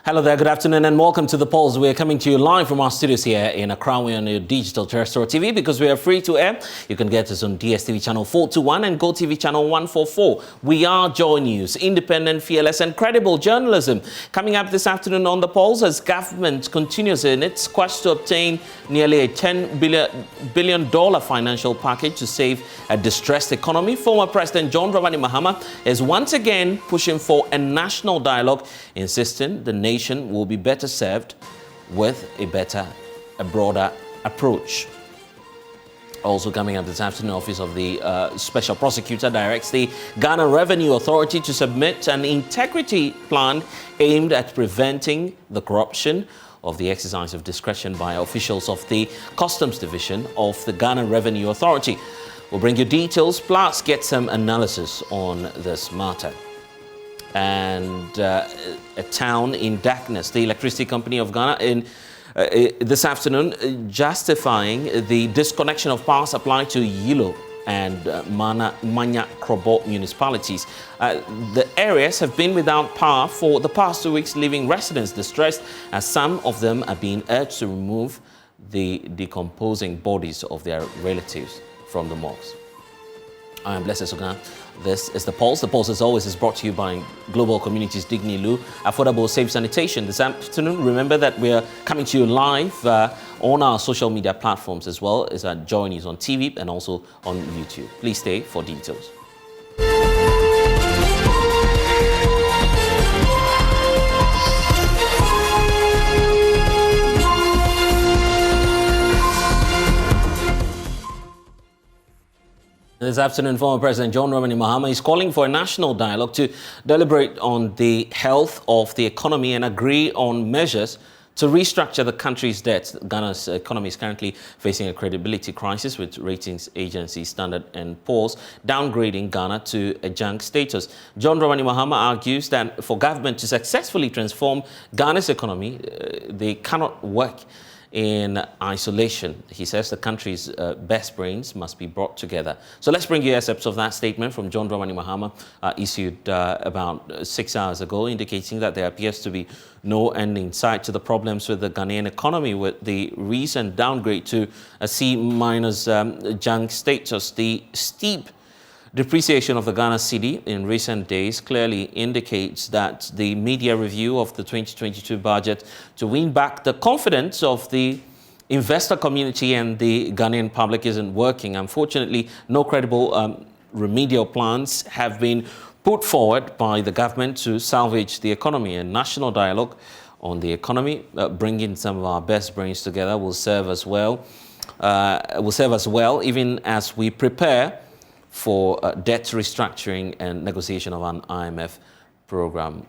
Hello there, good afternoon and welcome to The Pulse. We are coming to you live from our studios here in Accra. We're on your digital terrestrial TV because we are free to air. You can get us on DSTV channel 421 and GoTV channel 144. We are JoyNews, independent, fearless and credible journalism. Coming up this afternoon on The Pulse as government continues in its quest to obtain nearly a $10 billion financial package to save a distressed economy. Former President John Dramani Mahama is once again pushing for a national dialogue, insisting the nation will be better served with a broader approach. Also coming up this afternoon, Office of the Special Prosecutor directs the Ghana Revenue Authority to submit an integrity plan aimed at preventing the corruption of the exercise of discretion by officials of the Customs Division of the Ghana Revenue Authority. We'll bring you details, plus get some analysis on this matter. And a town in darkness, the Electricity Company of Ghana, this afternoon justifying the disconnection of power supply to Yilo and Manya Krobo municipalities. The areas have been without power for the past 2 weeks, leaving residents distressed as some of them are being urged to remove the decomposing bodies of their relatives from the morgues. I am Blessed Sogah. This is The Pulse. The Pulse, as always, is brought to you by Global Communities Digny Lu, affordable safe sanitation. This afternoon, remember that we are coming to you live on our social media platforms as well as at JoyNews on TV and also on YouTube. Please stay for details. This afternoon, former President John Dramani Mahama is calling for a national dialogue to deliberate on the health of the economy and agree on measures to restructure the country's debt. Ghana's economy is currently facing a credibility crisis, with ratings agency Standard & Poor's downgrading Ghana to a junk status. John Dramani Mahama argues that for government to successfully transform Ghana's economy, they cannot work in isolation. He says the country's best brains must be brought together. So let's bring you excerpts of that statement from John Dramani Mahama, issued about 6 hours ago, indicating that there appears to be no end in sight to the problems with the Ghanaian economy, with the recent downgrade to a C- junk status. The steep depreciation of the Ghana cedi in recent days clearly indicates that the media review of the 2022 budget to win back the confidence of the investor community and the Ghanaian public isn't working. Unfortunately, no credible remedial plans have been put forward by the government to salvage the economy. A national dialogue on the economy, bringing some of our best brains together, will serve us well. Even as we prepare for debt restructuring and negotiation of an IMF program.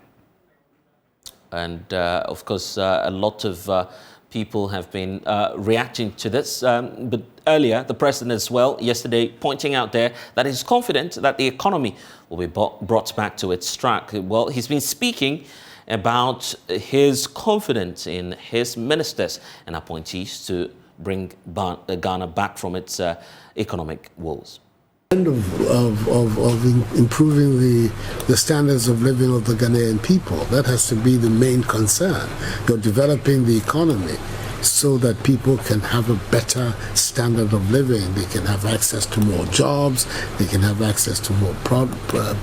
And of course, a lot of people have been reacting to this. But earlier, the president as well, yesterday, pointing out there that he's confident that the economy will be brought back to its track. Well, he's been speaking about his confidence in his ministers and appointees to bring Ghana back from its economic woes. Of improving the standards of living of the Ghanaian people. That has to be the main concern. You're developing the economy so that people can have a better standard of living. They can have access to more jobs, they can have access to more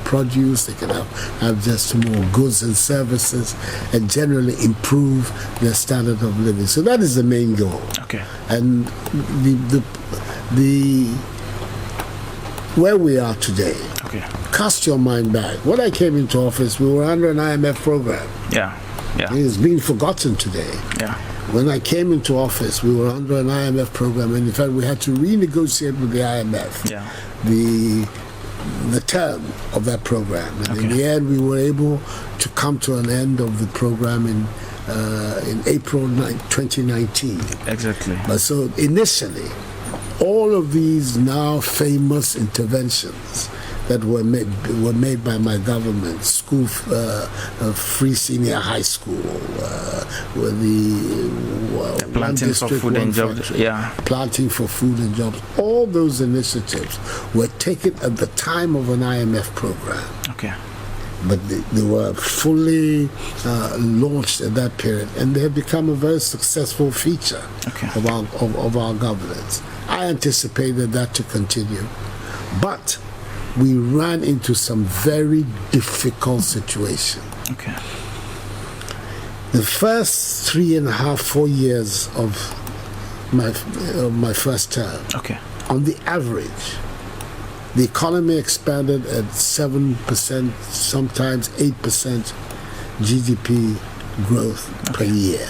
produce, they can have access to more goods and services, and generally improve their standard of living. So that is the main goal. Okay. And where we are today, okay. Cast your mind back. When I came into office, we were under an IMF program. Yeah. It's been forgotten today. Yeah. When I came into office, we were under an IMF program, and in fact, we had to renegotiate with the IMF the term of that program. And in the end, we were able to come to an end of the program in April 2019. Exactly. But so initially, all of these now famous interventions that were made by my government, school, free senior high school, with the planting for food and jobs, planting for food and jobs. All those initiatives were taken at the time of an IMF program. Okay. but they were fully launched at that period, and they have become a very successful feature of our governance. I anticipated that to continue, but we ran into some very difficult situations. Okay. The first 3.5, 4 years of my first term, on the average, the economy expanded at 7%, sometimes 8% GDP growth per year.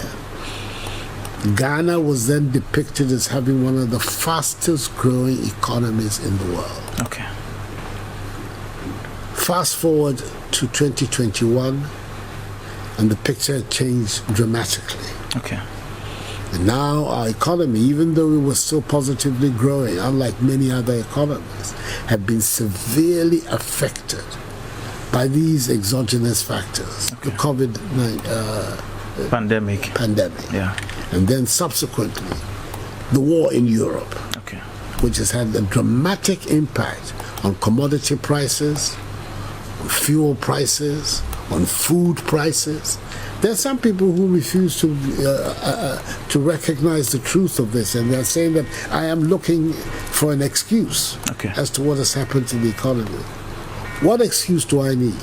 Ghana was then depicted as having one of the fastest growing economies in the world. Okay. Fast forward to 2021, and the picture changed dramatically. Okay. And now our economy, even though it was still positively growing, unlike many other economies, have been severely affected by these exogenous factors, the COVID-19 pandemic, and then subsequently the war in Europe, which has had a dramatic impact on commodity prices, on fuel prices, on food prices. There are some people who refuse to recognize the truth of this, and they're saying that I am looking for an excuse as to what has happened to the economy. What excuse do I need?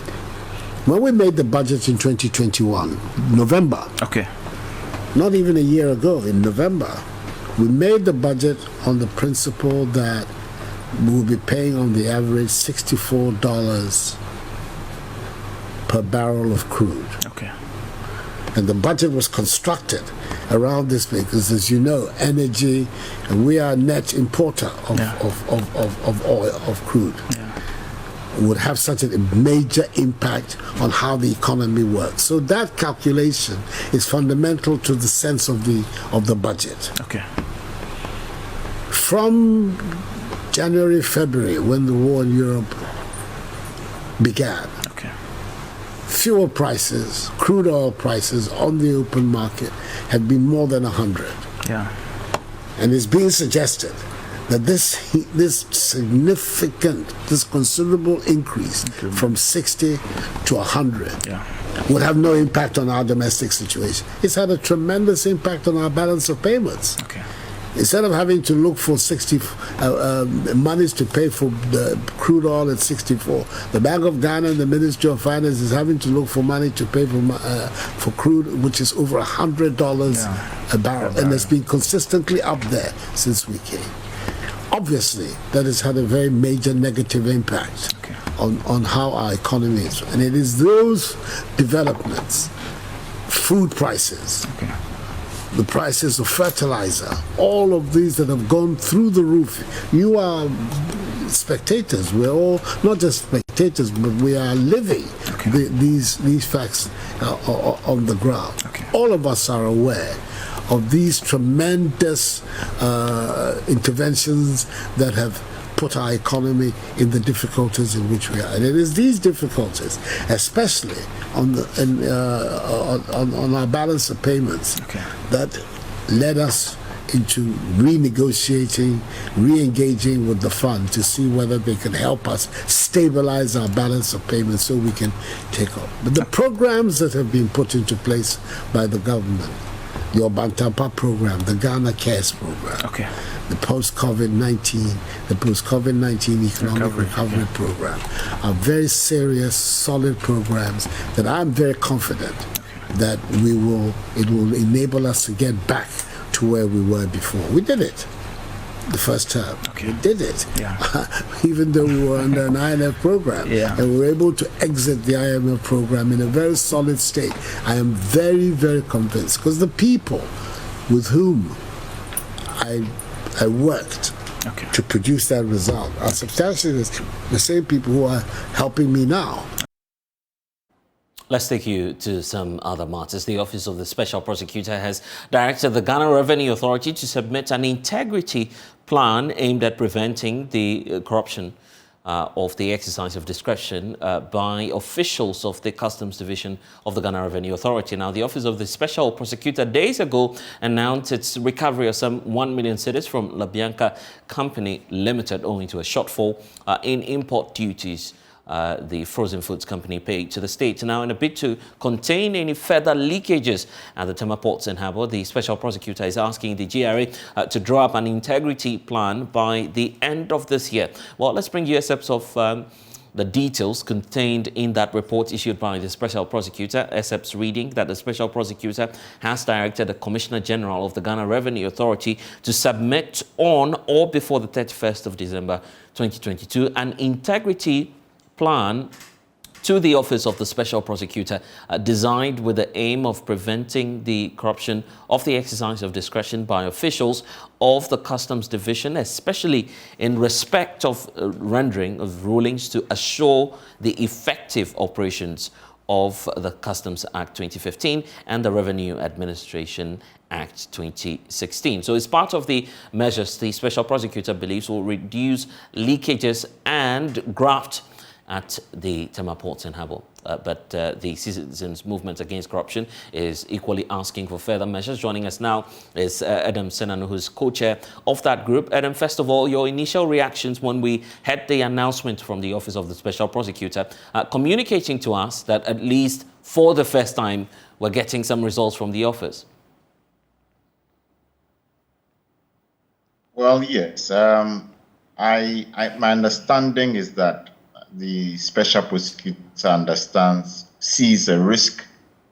When we made the budget in 2021, November, not even a year ago, in November, we made the budget on the principle that we will be paying on the average $64 per barrel of crude. And the budget was constructed around this because, as you know, energy, and we are a net importer of oil, of crude, would have such a major impact on how the economy works. So that calculation is fundamental to the sense of the budget. From January, February, when the war in Europe began, fuel prices, crude oil prices on the open market have been more than 100. And it's being suggested that this significant, this considerable increase from 60 to 100 would have no impact on our domestic situation. It's had a tremendous impact on our balance of payments. Instead of having to look for monies to pay for the crude oil at 64, the Bank of Ghana and the Ministry of Finance is having to look for money to pay for crude, which is over $100 a barrel, and it's been consistently up there since we came. Obviously, that has had a very major negative impact on how our economy is, and it is those developments, food prices, the prices of fertilizer, all of these that have gone through the roof. You are spectators. We're all not just spectators, but we are living these facts on the ground. All of us are aware of these tremendous interventions that have put our economy in the difficulties in which we are. And it is these difficulties, especially on our balance of payments, that led us into renegotiating, re-engaging with the fund to see whether they can help us stabilize our balance of payments so we can take off. But the programs that have been put into place by the government, the Obantapa program, the Ghana Cares program, the post-COVID-19 economic recovery program, are very serious, solid programs that I'm very confident that it will enable us to get back to where we were before. We did it the first term. We did it. Even though we were under an IMF program, and we were able to exit the IMF program in a very solid state. I am very, very convinced, because the people with whom I worked to produce that result are substantially the same people who are helping me now. Let's take you to some other matters. The Office of the Special Prosecutor has directed the Ghana Revenue Authority to submit an integrity plan aimed at preventing the corruption of the exercise of discretion by officials of the Customs Division of the Ghana Revenue Authority. Now, the Office of the Special Prosecutor days ago announced its recovery of some 1 million cedis from La Bianca Company Limited owing to a shortfall in import duties the frozen foods company paid to the state. Now, in a bid to contain any further leakages at the Tema Ports and Harbour, the special prosecutor is asking the GRA to draw up an integrity plan by the end of this year. Well, let's bring you excerpts of the details contained in that report issued by the special prosecutor. Excerpts reading that the special prosecutor has directed the Commissioner General of the Ghana Revenue Authority to submit on or before the 31st of December 2022 an integrity plan to the Office of the Special Prosecutor, designed with the aim of preventing the corruption of the exercise of discretion by officials of the Customs Division, especially in respect of rendering of rulings to assure the effective operations of the Customs Act 2015 and the Revenue Administration Act 2016. So it's part of the measures the Special Prosecutor believes will reduce leakages and graft at the Tema Ports and Harbour. But the Citizens Movement Against Corruption is equally asking for further measures. Joining us now is Adam Senanu, who's co-chair of that group. Adam, first of all, your initial reactions when we had the announcement from the Office of the Special Prosecutor communicating to us that at least for the first time we're getting some results from the office. Well, yes. My understanding is that the special prosecutor sees a risk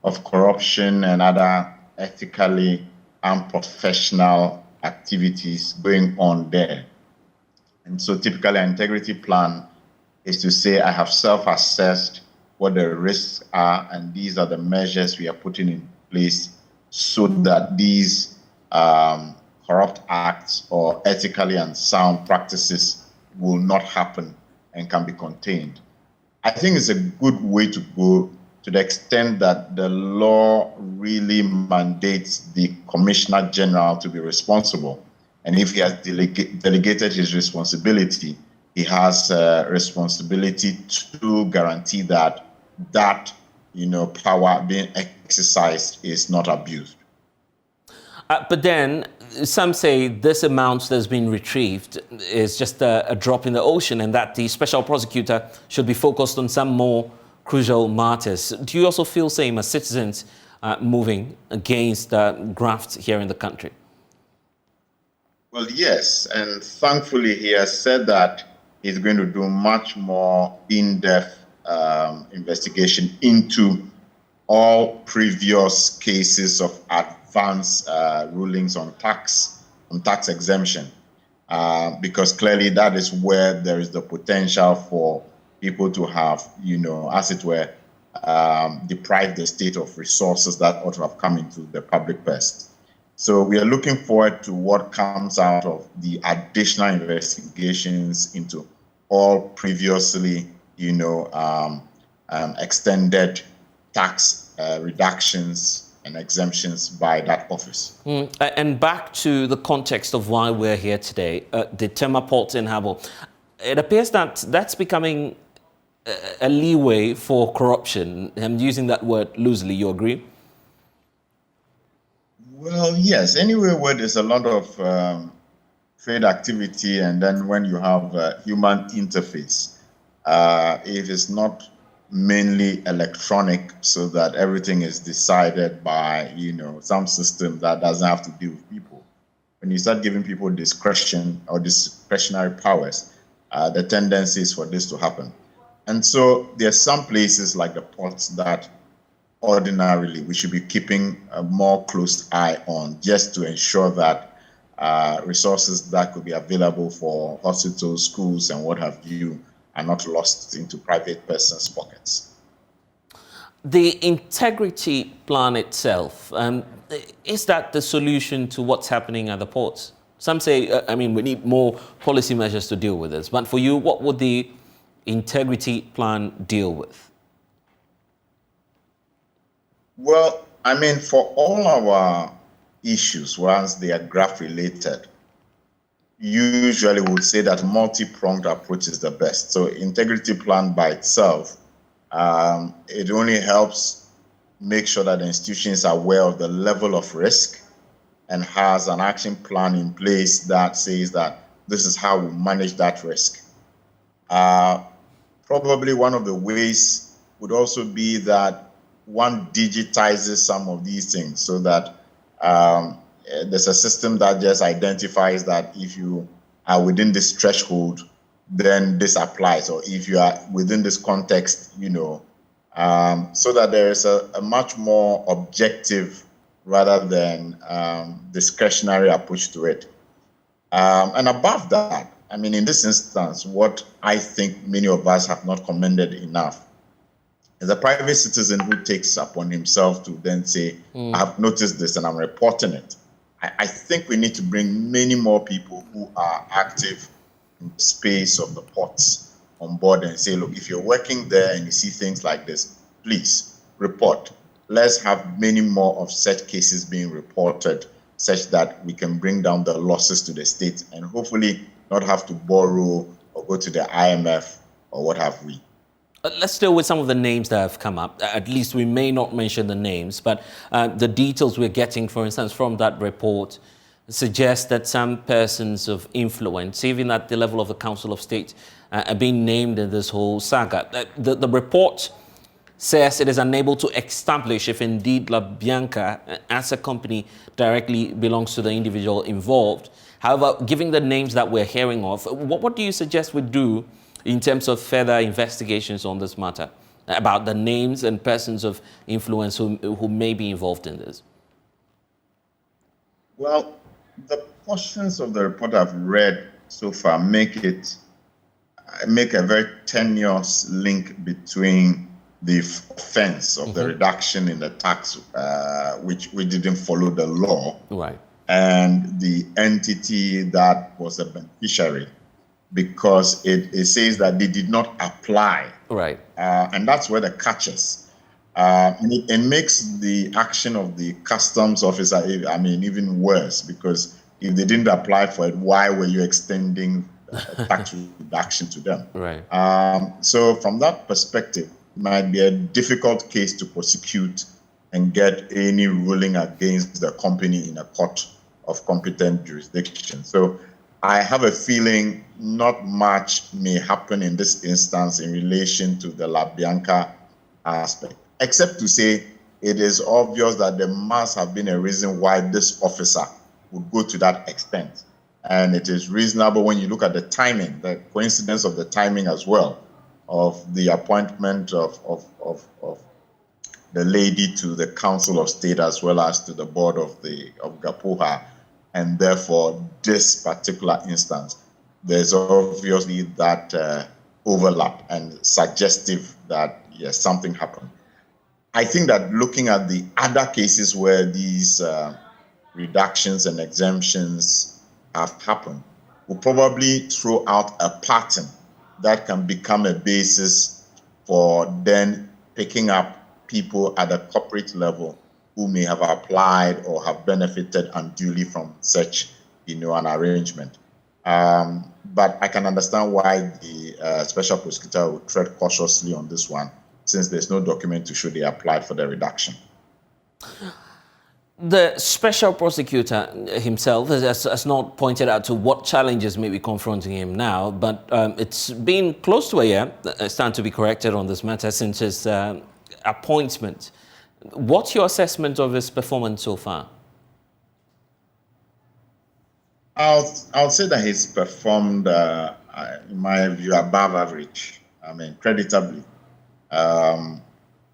of corruption and other ethically unprofessional activities going on there. And so typically an integrity plan is to say, I have self-assessed what the risks are, and these are the measures we are putting in place so that these corrupt acts or ethically unsound practices will not happen and can be contained. I think it's a good way to go, to the extent that the law really mandates the Commissioner General to be responsible. And if he has delegated his responsibility, he has a responsibility to guarantee that power being exercised is not abused. But then some say this amount that's been retrieved is just a drop in the ocean, and that the special prosecutor should be focused on some more crucial matters. Do you also feel same as citizens moving against graft here in the country? Well, yes, and thankfully he has said that he's going to do much more in-depth investigation into all previous cases of advance rulings on tax exemption, because clearly that is where there is the potential for people to have, as it were, deprive the state of resources that ought to have come into the public purse. So we are looking forward to what comes out of the additional investigations into all previously, extended tax reductions and exemptions by that office. And back to the context of why we're here today, the Tema Ports and Harbour. It appears that that's becoming a leeway for corruption. I'm using that word loosely. You agree? Well, yes. Anywhere where there's a lot of trade activity, and then when you have human interface, if it's not mainly electronic, so that everything is decided by some system that doesn't have to deal with people. When you start giving people discretion or discretionary powers, the tendency is for this to happen. And so there are some places like the ports that ordinarily we should be keeping a more close eye on, just to ensure that resources that could be available for hospitals, schools, and what have you are not lost into private persons' pockets. The integrity plan itself, is that the solution to what's happening at the ports? Some say, we need more policy measures to deal with this. But for you, what would the integrity plan deal with? Well, for all our issues, once they are graft related, usually would say that multi-pronged approach is the best. So integrity plan by itself, it only helps make sure that the institution is aware of the level of risk and has an action plan in place that says that this is how we manage that risk. probably one of the ways would also be that one digitizes some of these things so that there's a system that just identifies that if you are within this threshold, then this applies, or if you are within this context, so that there is a much more objective rather than discretionary approach to it. And above that, I mean, in this instance, what I think many of us have not commended enough is a private citizen who takes upon himself to then say, I have noticed this and I'm reporting it. I think we need to bring many more people who are active in the space of the ports on board and say, look, if you're working there and you see things like this, please report. Let's have many more of such cases being reported such that we can bring down the losses to the state and hopefully not have to borrow or go to the IMF or what have we. Let's deal with some of the names that have come up. At least we may not mention the names, but the details we're getting, for instance, from that report suggest that some persons of influence, even at the level of the Council of State, are being named in this whole saga. The report says it is unable to establish if indeed La Bianca, as a company, directly belongs to the individual involved. However, given the names that we're hearing of, what do you suggest we do in terms of further investigations on this matter, about the names and persons of influence who may be involved in this? Well, the portions of the report I've read so far make a very tenuous link between the offense of the reduction in the tax, which didn't follow the law, right, and the entity that was a beneficiary, because it says that they did not apply. Right. And that's where the catch is. It makes the action of the customs officer, even worse, because if they didn't apply for it, why were you extending tax reduction to them? Right. So from that perspective, it might be a difficult case to prosecute and get any ruling against the company in a court of competent jurisdiction. So I have a feeling not much may happen in this instance in relation to the La Bianca aspect, except to say it is obvious that there must have been a reason why this officer would go to that extent. And it is reasonable when you look at the timing, the coincidence of the timing as well, of the appointment of the lady to the Council of State as well as to the board of GAPUHA. And therefore, this particular instance, there's obviously that overlap and suggestive that, yes, something happened. I think that looking at the other cases where these reductions and exemptions have happened, will probably throw out a pattern that can become a basis for then picking up people at a corporate level who may have applied or have benefited unduly from such, an arrangement. But I can understand why the special prosecutor would tread cautiously on this one, since there's no document to show they applied for the reduction. The special prosecutor himself has not pointed out to what challenges may be confronting him now, but it's been close to a year, stand to be corrected on this matter, since his appointment. What's your assessment of his performance so far? I'll say that he's performed, in my view, above average. Creditably.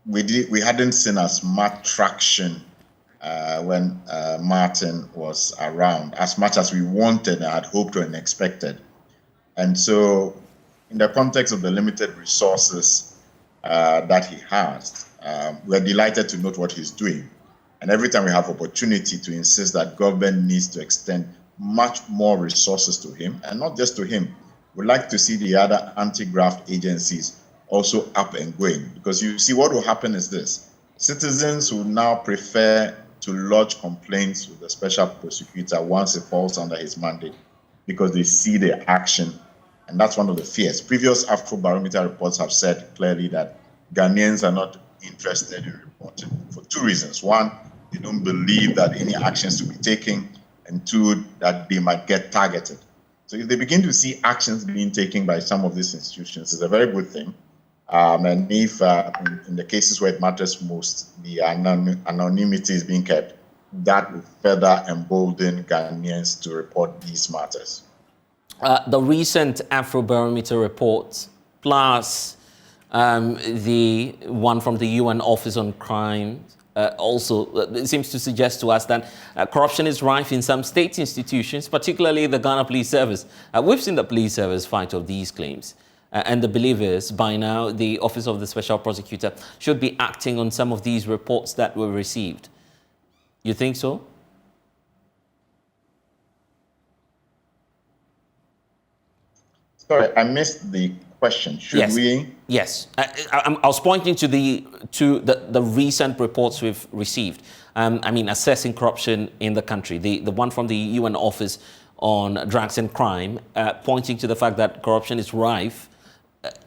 We hadn't seen as much traction when Martin was around, as much as we wanted and had hoped and expected. And so, in the context of the limited resources that he has, we're delighted to note what he's doing. And every time we have opportunity to insist that government needs to extend much more resources to him, and not just to him, we'd like to see the other anti-graft agencies also up and going. Because you see, what will happen is this: citizens will now prefer to lodge complaints with the special prosecutor once it falls under his mandate, because they see the action. And that's one of the fears. Previous Afrobarometer reports have said clearly that Ghanaians are not interested in reporting for two reasons. One, they don't believe that any actions to be taken, and two, that they might get targeted. So if they begin to see actions being taken by some of these institutions, it's a very good thing. And if in the cases where it matters most, the anonymity is being kept, that will further embolden Ghanaians to report these matters. The recent Afrobarometer report, plus the one from the UN Office on Crime, also it seems to suggest to us that corruption is rife in some state institutions, particularly the Ghana Police Service. We've seen the police service fight off these claims. And the believers, by now, the Office of the Special Prosecutor should be acting on some of these reports that were received. You think so? Sorry, I missed the question. Should we? Yes. I was pointing to the recent reports we've received. I mean, assessing corruption in the country. The one from the UN Office on Drugs and Crime, pointing to the fact that corruption is rife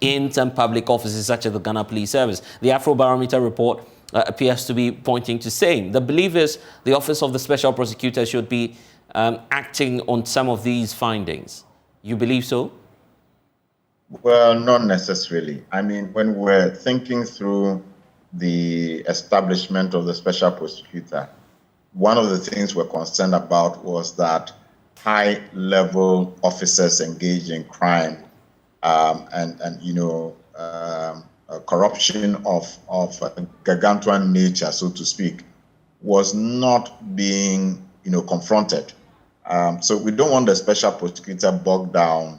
in some public offices such as the Ghana Police Service. The Afrobarometer report appears to be pointing to same. The believers, the Office of the Special Prosecutor should be acting on some of these findings. You believe so? Well, not necessarily. I mean, when we're thinking through the establishment of the Special Prosecutor, one of the things we're concerned about was that high-level officers engaged in crime corruption of gargantuan nature, so to speak, was not being, confronted. So we don't want the Special Prosecutor bogged down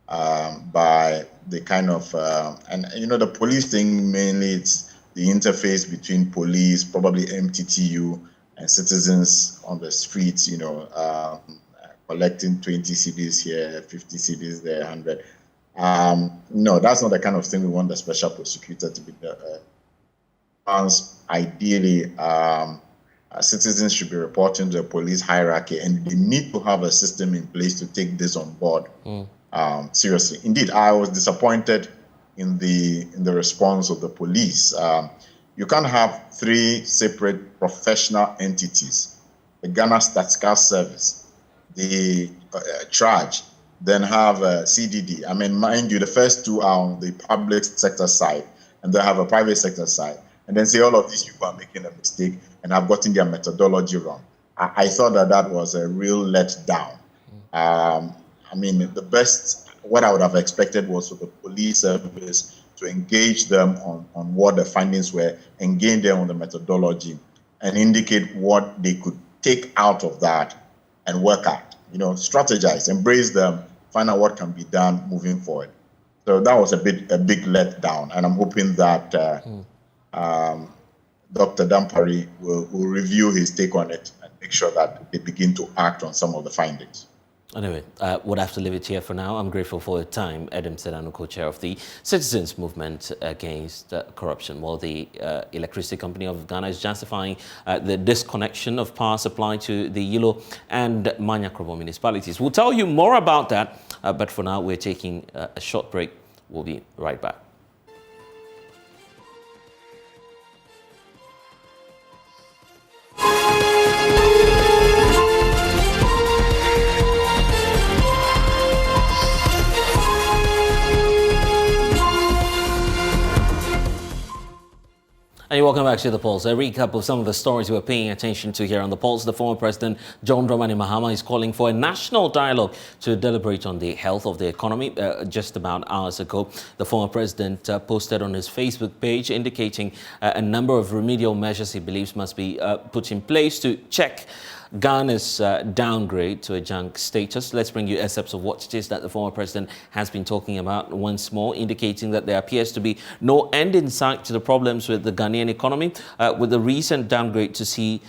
by the kind of, the police thing, mainly it's the interface between police, probably MTTU, and citizens on the streets, collecting 20 CDs here, 50 CDs there, 100. No, that's not the kind of thing we want the Special Prosecutor to be. Ideally, citizens should be reporting to the police hierarchy, and they need to have a system in place to take this on board seriously. Indeed, I was disappointed in the response of the police. You can't have three separate professional entities: the Ghana Statistical Service, the Traj, then have a CDD. I mean, mind you, the first two are on the public sector side, and they have a private sector side. And then say all of these people are making a mistake and have gotten their methodology wrong. I thought that was a real letdown. I mean, what I would have expected was for the police service to engage them on what the findings were, engage them on the methodology, and indicate what they could take out of that and work at. Strategize, embrace them, find out what can be done moving forward. So that was a big letdown, and I'm hoping that Dr. Dampari will review his take on it and make sure that they begin to act on some of the findings. Anyway, we'll have to leave it here for now. I'm grateful for your time. Adam Sedano, co-chair of the Citizens Movement Against Corruption. Well, the Electricity Company of Ghana is justifying the disconnection of power supply to the Yilo and Manyakrobo municipalities. We'll tell you more about that, but for now, we're taking a short break. We'll be right back. And welcome back to The Pulse. A recap of some of the stories we're paying attention to here on The Pulse. The former President John Dramani Mahama is calling for a national dialogue to deliberate on the health of the economy. Just about hours ago, the former president posted on his Facebook page indicating a number of remedial measures he believes must be put in place to check Ghana's downgrade to a junk status. Let's bring you excerpts of what it is that the former president has been talking about once more, indicating that there appears to be no end in sight to the problems with the Ghanaian economy, with the recent downgrade to see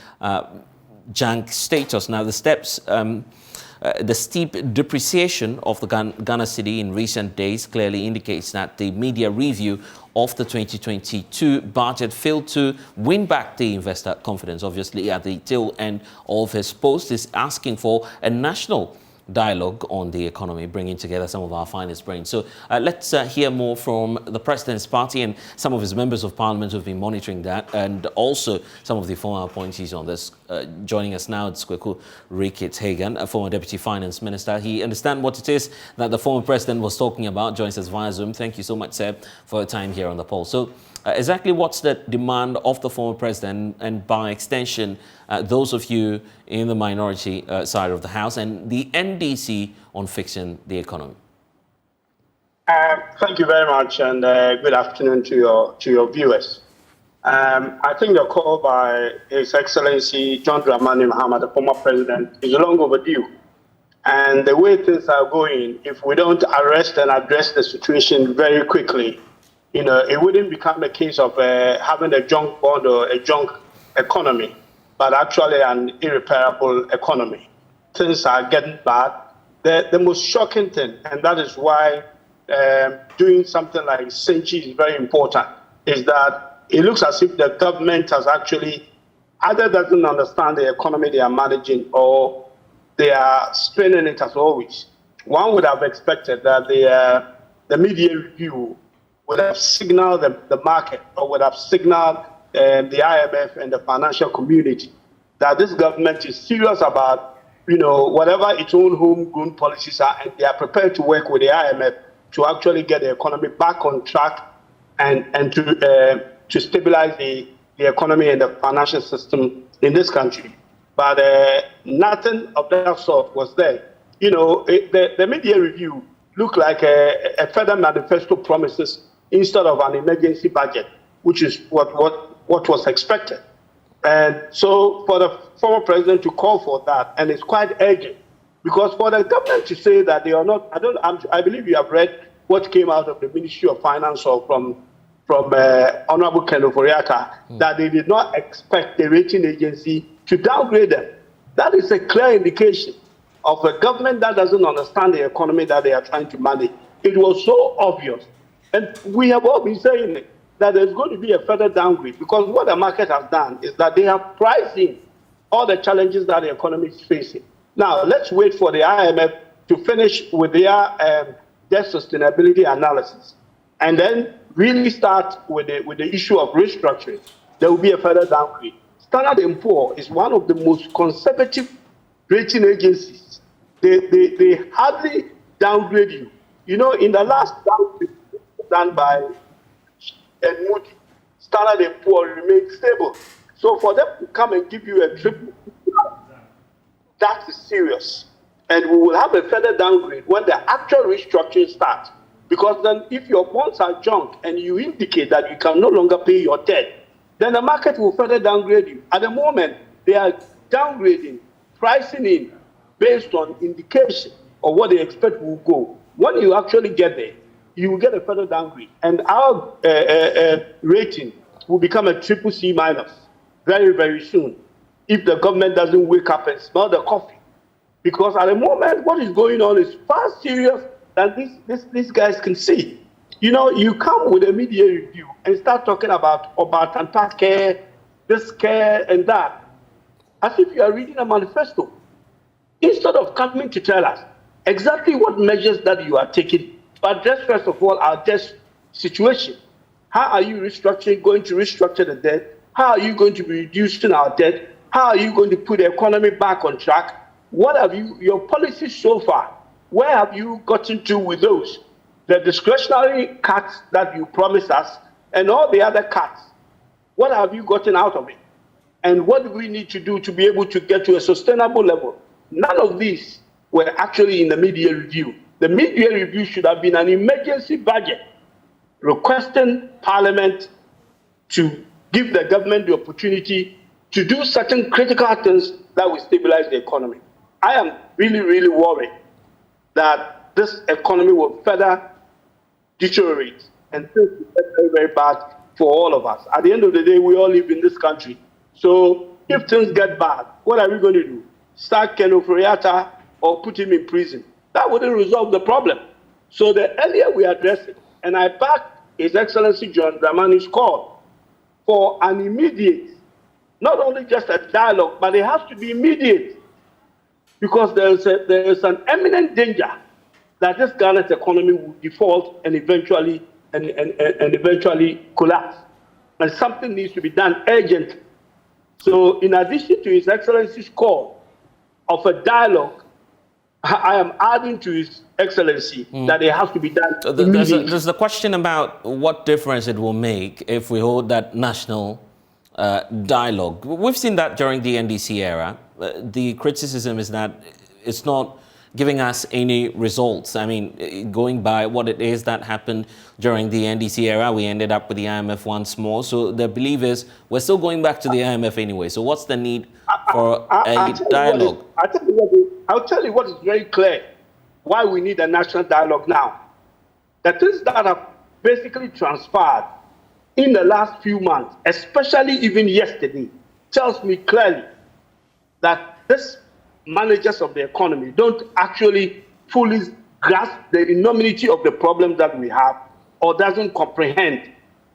junk status. Now, the steps, the steep depreciation of the Ghana cedi in recent days clearly indicates that the media review of the 2022 budget failed to win back the investor confidence. Obviously, at the tail end of his post, is asking for a national dialogue on the economy, bringing together some of our finest brains. So let's hear more from the President's party and some of his members of parliament who've been monitoring that, and also some of the former appointees on this. Joining us now, it's Kweku Ricketts-Hagan, a former Deputy Finance Minister. He understands what it is that the former President was talking about, joins us via Zoom. Thank you so much, sir, for your time here on the poll. So exactly what's the demand of the former President, and by extension, those of you in the minority side of the House, and the NDC on fixing the economy? Thank you very much, and good afternoon to your viewers. I think the call by His Excellency John Dramani Mahama, the former president, is long overdue. And the way things are going, if we don't arrest and address the situation very quickly, it wouldn't become a case of having a junk bond or a junk economy, but actually an irreparable economy. Things are getting bad. The most shocking thing, and that is why doing something like Senchi is very important, is that it looks as if the government has actually either doesn't understand the economy they are managing, or they are spinning it as always. One would have expected that the media review would have signaled the market, or would have signaled the IMF and the financial community that this government is serious about, whatever its own homegrown policies are, and they are prepared to work with the IMF to actually get the economy back on track and to stabilize the economy and the financial system in this country. But nothing of that sort was there. The media review looked like a federal manifesto promises instead of an emergency budget, which is what was expected. And so for the former president to call for that, and it's quite urgent, because for the government to say that they are not, I believe you have read what came out of the Ministry of Finance or from Honorable Ken Oforiatta, that they did not expect the rating agency to downgrade them. That is a clear indication of a government that doesn't understand the economy that they are trying to manage. It was so obvious. And we have all been saying it, that there's going to be a further downgrade, because what the market has done is that they have priced in all the challenges that the economy is facing. Now, let's wait for the IMF to finish with their debt sustainability analysis, and then really start with the issue of restructuring. There will be a further downgrade. Standard & Poor's is one of the most conservative rating agencies. They hardly downgrade you. In the last downgrade done by Moody, Standard & Poor's remained stable. So for them to come and give you a triple, that is serious. And we will have a further downgrade when the actual restructuring starts. Because then if your bonds are junk and you indicate that you can no longer pay your debt, then the market will further downgrade you. At the moment, they are downgrading, pricing in based on indication of what they expect will go. When you actually get there, you will get a further downgrade. And our rating will become a triple C minus very, very soon if the government doesn't wake up and smell the coffee. Because at the moment, what is going on is far serious than these guys can see. You come with a media review and start talking about Tanta care, this care and that, as if you are reading a manifesto. Instead of coming to tell us exactly what measures that you are taking, but just first of all, our debt situation. How are you going to restructure the debt? How are you going to be reducing our debt? How are you going to put the economy back on track? What have your policies so far? Where have you gotten to with those? The discretionary cuts that you promised us and all the other cuts, what have you gotten out of it? And what do we need to do to be able to get to a sustainable level? None of these were actually in the media review. The media review should have been an emergency budget requesting Parliament to give the government the opportunity to do certain critical things that will stabilize the economy. I am really, really worried that this economy will further deteriorate and things will get very, very bad for all of us. At the end of the day, we all live in this country. So if things get bad, what are we going to do? Sack Ken Oforiatta or put him in prison? That wouldn't resolve the problem. So the earlier we address it, and I back His Excellency John Dramani's call for an immediate, not only just a dialogue, but it has to be immediate. because there is an imminent danger that this Ghana's economy will default and eventually collapse. And something needs to be done urgently. So in addition to His Excellency's call of a dialogue, I am adding to His Excellency that it has to be done immediately. There's the question about what difference it will make if we hold that national dialogue. We've seen that during the NDC era. The criticism is that it's not giving us any results. I mean, going by what it is that happened during the NDC era, we ended up with the IMF once more. So the belief is we're still going back to the IMF anyway. So what's the need for a dialogue? I'll tell you what is very clear why we need a national dialogue now. The things that have basically transpired in the last few months, especially even yesterday, tells me clearly that these managers of the economy don't actually fully grasp the enormity of the problem that we have, or doesn't comprehend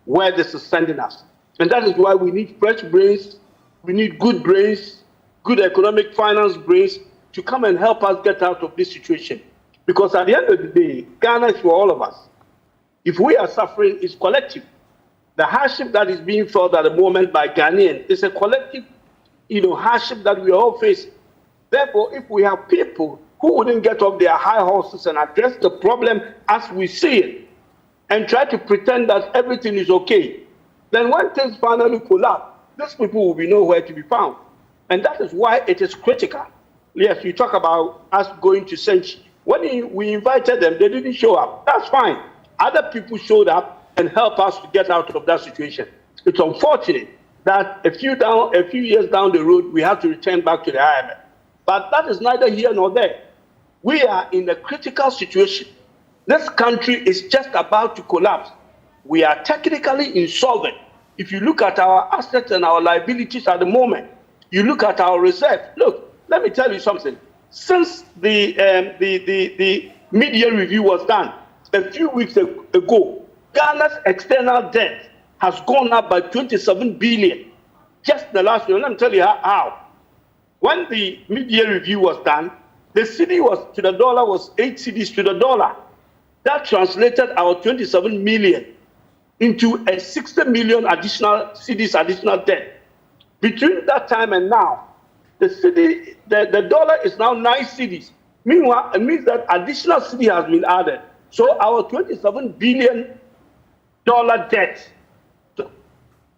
where this is sending us. And that is why we need fresh brains, we need good brains, good economic finance brains to come and help us get out of this situation. Because at the end of the day, Ghana is for all of us. If we are suffering, it's collective. The hardship that is being felt at the moment by Ghanaians is a collective, hardship that we all face. Therefore, if we have people who wouldn't get off their high horses and address the problem as we see it, and try to pretend that everything is okay, then when things finally collapse, these people will be nowhere to be found. And that is why it is critical. Yes, you talk about us going to Senchi. When we invited them, they didn't show up. That's fine. Other people showed up and helped us to get out of that situation. It's unfortunate that a few years down the road, we have to return back to the IMF. But that is neither here nor there. We are in a critical situation. This country is just about to collapse. We are technically insolvent. If you look at our assets and our liabilities at the moment, you look at our reserve. Look, let me tell you something. Since the mid-year review was done a few weeks ago, Ghana's external debt has gone up by 27 billion. Just the last year. Let me tell you how. When the mid-year review was done, the cedi to the dollar was 8 cedis to the dollar. That translated our 27 million into a 60 million additional debt. Between that time and now, the dollar is now 9 cedis. Meanwhile, it means that additional cedi has been added. So our $27 billion debt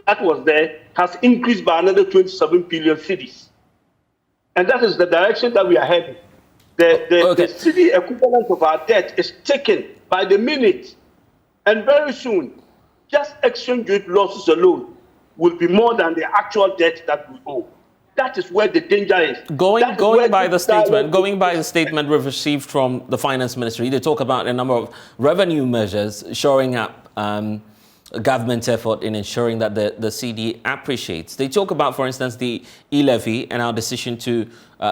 that was there has increased by another 27 billion cedis. And that is the direction that we are heading. The cedi equivalent of our debt is taken by the minute. And very soon, just exchange rate losses alone will be more than the actual debt that we owe. That is where the danger is. Going by the statement we've received from the Finance Ministry, they talk about a number of revenue measures showing up government effort in ensuring that the cedi appreciates. They talk about, for instance, the e-levy and our decision to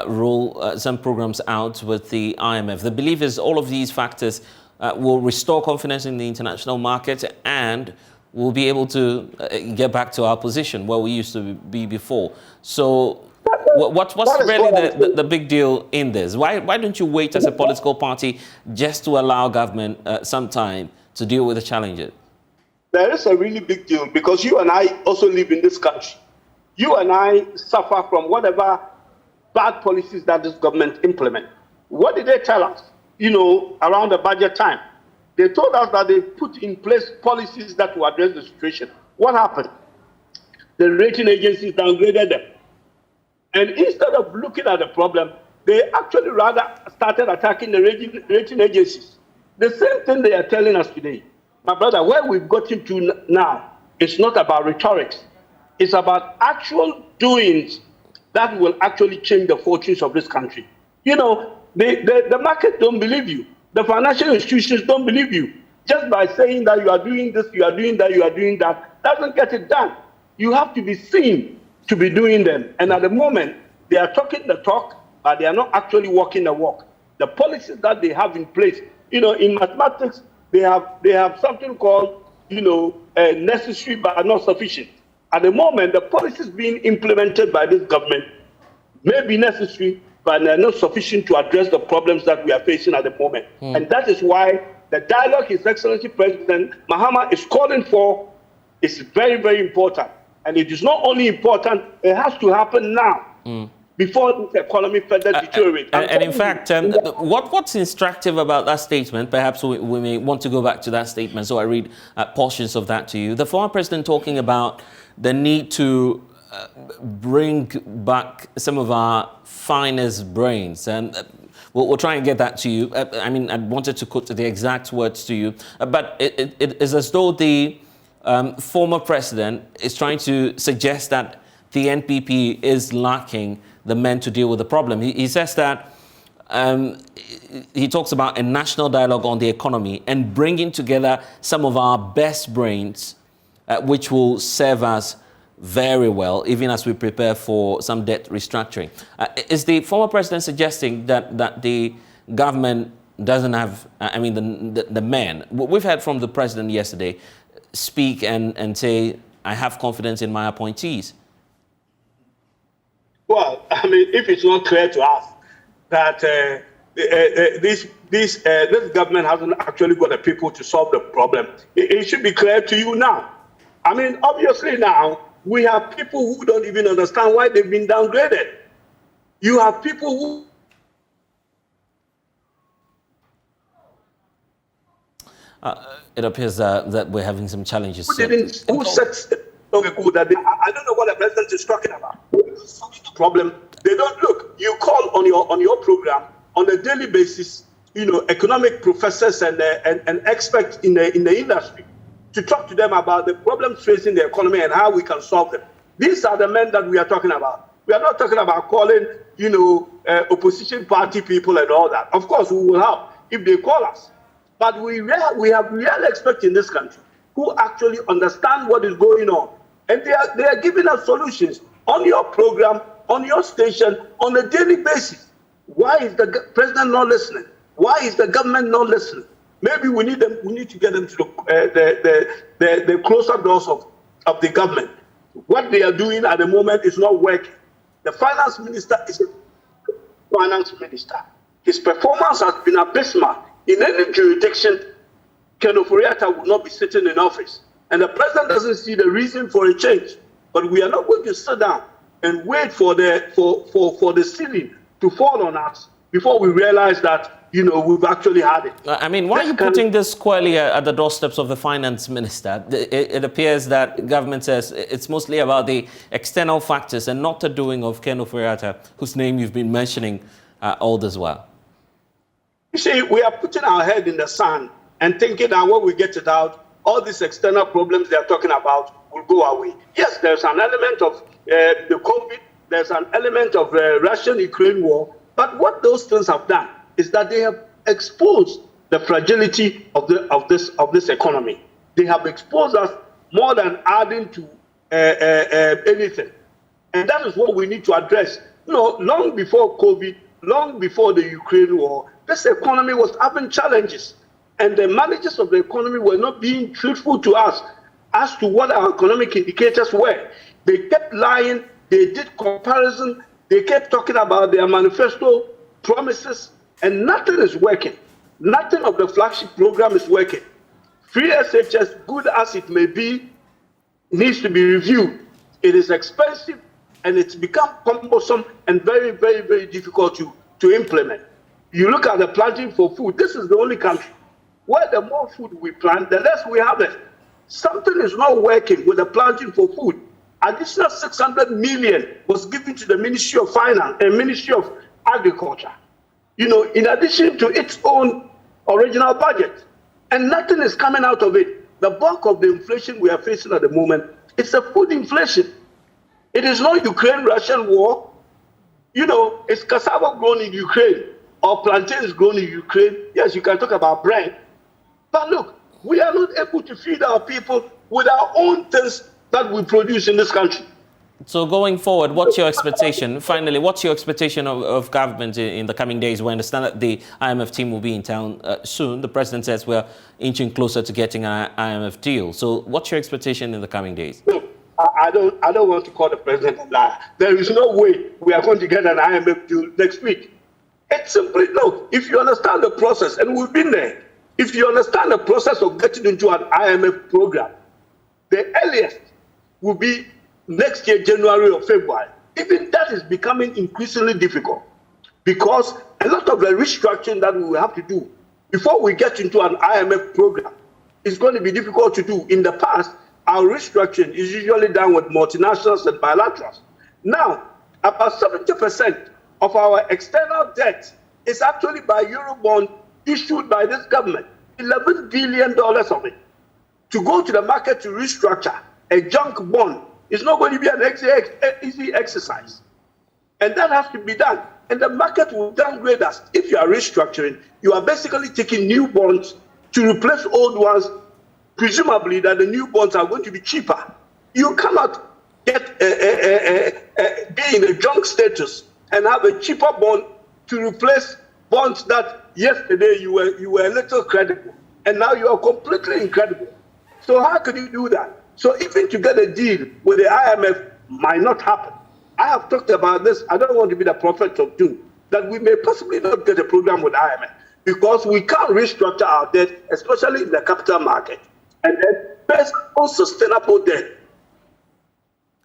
roll some programs out with the IMF. The belief is all of these factors will restore confidence in the international market and we'll be able to get back to our position where we used to be before. So what's really the big deal in this? Why don't you wait as a political party just to allow government some time to deal with the challenges? There is a really big deal because you and I also live in this country. You and I suffer from whatever bad policies that this government implement. What did they tell us, around the budget time? They told us that they put in place policies that will address the situation. What happened? The rating agencies downgraded them. And instead of looking at the problem, they actually rather started attacking the rating agencies. The same thing they are telling us today. My brother, where we've gotten to now, it's not about rhetoric. It's about actual doings that will actually change the fortunes of this country. The market don't believe you. The financial institutions don't believe you. Just by saying that you are doing this, you are doing that, you are doing that, doesn't get it done. You have to be seen to be doing them. And at the moment, they are talking the talk, but they are not actually walking the walk. The policies that they have in place, in mathematics, they have something called, necessary but not sufficient. At the moment, the policies being implemented by this government may be necessary, but they're not sufficient to address the problems that we are facing at the moment. And that is why the dialogue His Excellency President Mahama is calling for is very, very important. And it is not only important, it has to happen now before the economy further deteriorates. And in fact, what's instructive about that statement, perhaps we may want to go back to that statement, so I read portions of that to you. The former president talking about the need to bring back some of our finest brains. And we'll try and get that to you. I mean, I wanted to quote the exact words to you, but it is as though the former president is trying to suggest that the NPP is lacking the men to deal with the problem. He says that he talks about a national dialogue on the economy and bringing together some of our best brains, which will serve us very well, even as we prepare for some debt restructuring. Is the former president suggesting that the government doesn't have, I mean, the men? We've heard from the president yesterday speak and say, I have confidence in my appointees. Well, I mean, if it's not clear to us that this government hasn't actually got the people to solve the problem, it should be clear to you now. I mean, obviously now, we have people who don't even understand why they've been downgraded. You have people who... it appears that we're having some challenges. Who sets I don't know what the president is talking about. The problem, they don't look. You call on your program on a daily basis, you know, economic professors and experts in the industry to talk to them about the problems facing the economy and how we can solve them. These are the men that we are talking about. We are not talking about calling, you know, opposition party people and all that. Of course, we will help if they call us. But we have real experts in this country who actually understand what is going on. And they are giving us solutions on your program, on your station, on a daily basis. Why is the president not listening? Why is the government not listening? Maybe we need to get them to the closer doors of the government. What they are doing at the moment is not working. The finance minister is a finance minister. His performance has been abysmal. In any jurisdiction, Ken Ofori-Atta would not be sitting in office. And the president doesn't see the reason for a change. But we are not going to sit down and wait for the ceiling to fall on us before we realize that, you know, we've actually had it. I mean, why are you putting this squarely at the doorsteps of the finance minister? It appears that government says it's mostly about the external factors and not the doing of Ken Ofori-Atta, whose name you've been mentioning all this while. You see, we are putting our head in the sand and thinking that when we get it out, all these external problems they are talking about will go away. Yes, there's an element of the COVID, there's an element of Russian-Ukraine war, but what those things have done is that they have exposed the fragility of this economy. They have exposed us more than adding to anything. And that is what we need to address. You know, long before COVID, long before the Ukraine war, this economy was having challenges. And the managers of the economy were not being truthful to us as to what our economic indicators were. They kept lying, they did comparison, they kept talking about their manifesto promises, and nothing is working. Nothing of the flagship program is working. Free SHS, good as it may be, needs to be reviewed. It is expensive and it's become cumbersome and very, very, very difficult to implement. You look at the planting for food, this is the only country where the more food we plant, the less we harvest. Something is not working with the planting for food. Additional 600 million was given to the Ministry of Finance and Ministry of Agriculture, you know, in addition to its own original budget. And nothing is coming out of it. The bulk of the inflation we are facing at the moment is a food inflation. It is not Ukraine-Russian war. You know, it's cassava grown in Ukraine or plantains grown in Ukraine. Yes, you can talk about bread. But look, we are not able to feed our people with our own things that we produce in this country. So going forward, what's your expectation? Finally, what's your expectation of government in the coming days? We understand that the IMF team will be in town soon. The president says we're inching closer to getting an IMF deal. So what's your expectation in the coming days? Look, I don't want to call the president a liar. There is no way we are going to get an IMF deal next week. It's simply, no, if you understand the process, and we've been there, if you understand the process of getting into an IMF program, the earliest will be next year, January or February. Even that is becoming increasingly difficult because a lot of the restructuring that we will have to do before we get into an IMF program is going to be difficult to do. In the past, our restructuring is usually done with multinationals and bilaterals. Now, about 70% of our external debt is actually by Eurobond issued by this government, $11 billion of it. To go to the market to restructure a junk bond is not going to be an easy exercise. And that has to be done. And the market will downgrade us. If you are restructuring, you are basically taking new bonds to replace old ones, presumably that the new bonds are going to be cheaper. You cannot get be in a junk status and have a cheaper bond to replace bonds that yesterday you were a little credible, and now you are completely incredible. So how can you do that? So even to get a deal with the IMF might not happen. I have talked about this. I don't want to be the prophet of doom, that we may possibly not get a program with IMF because we can't restructure our debt, especially in the capital market, and then best unsustainable debt.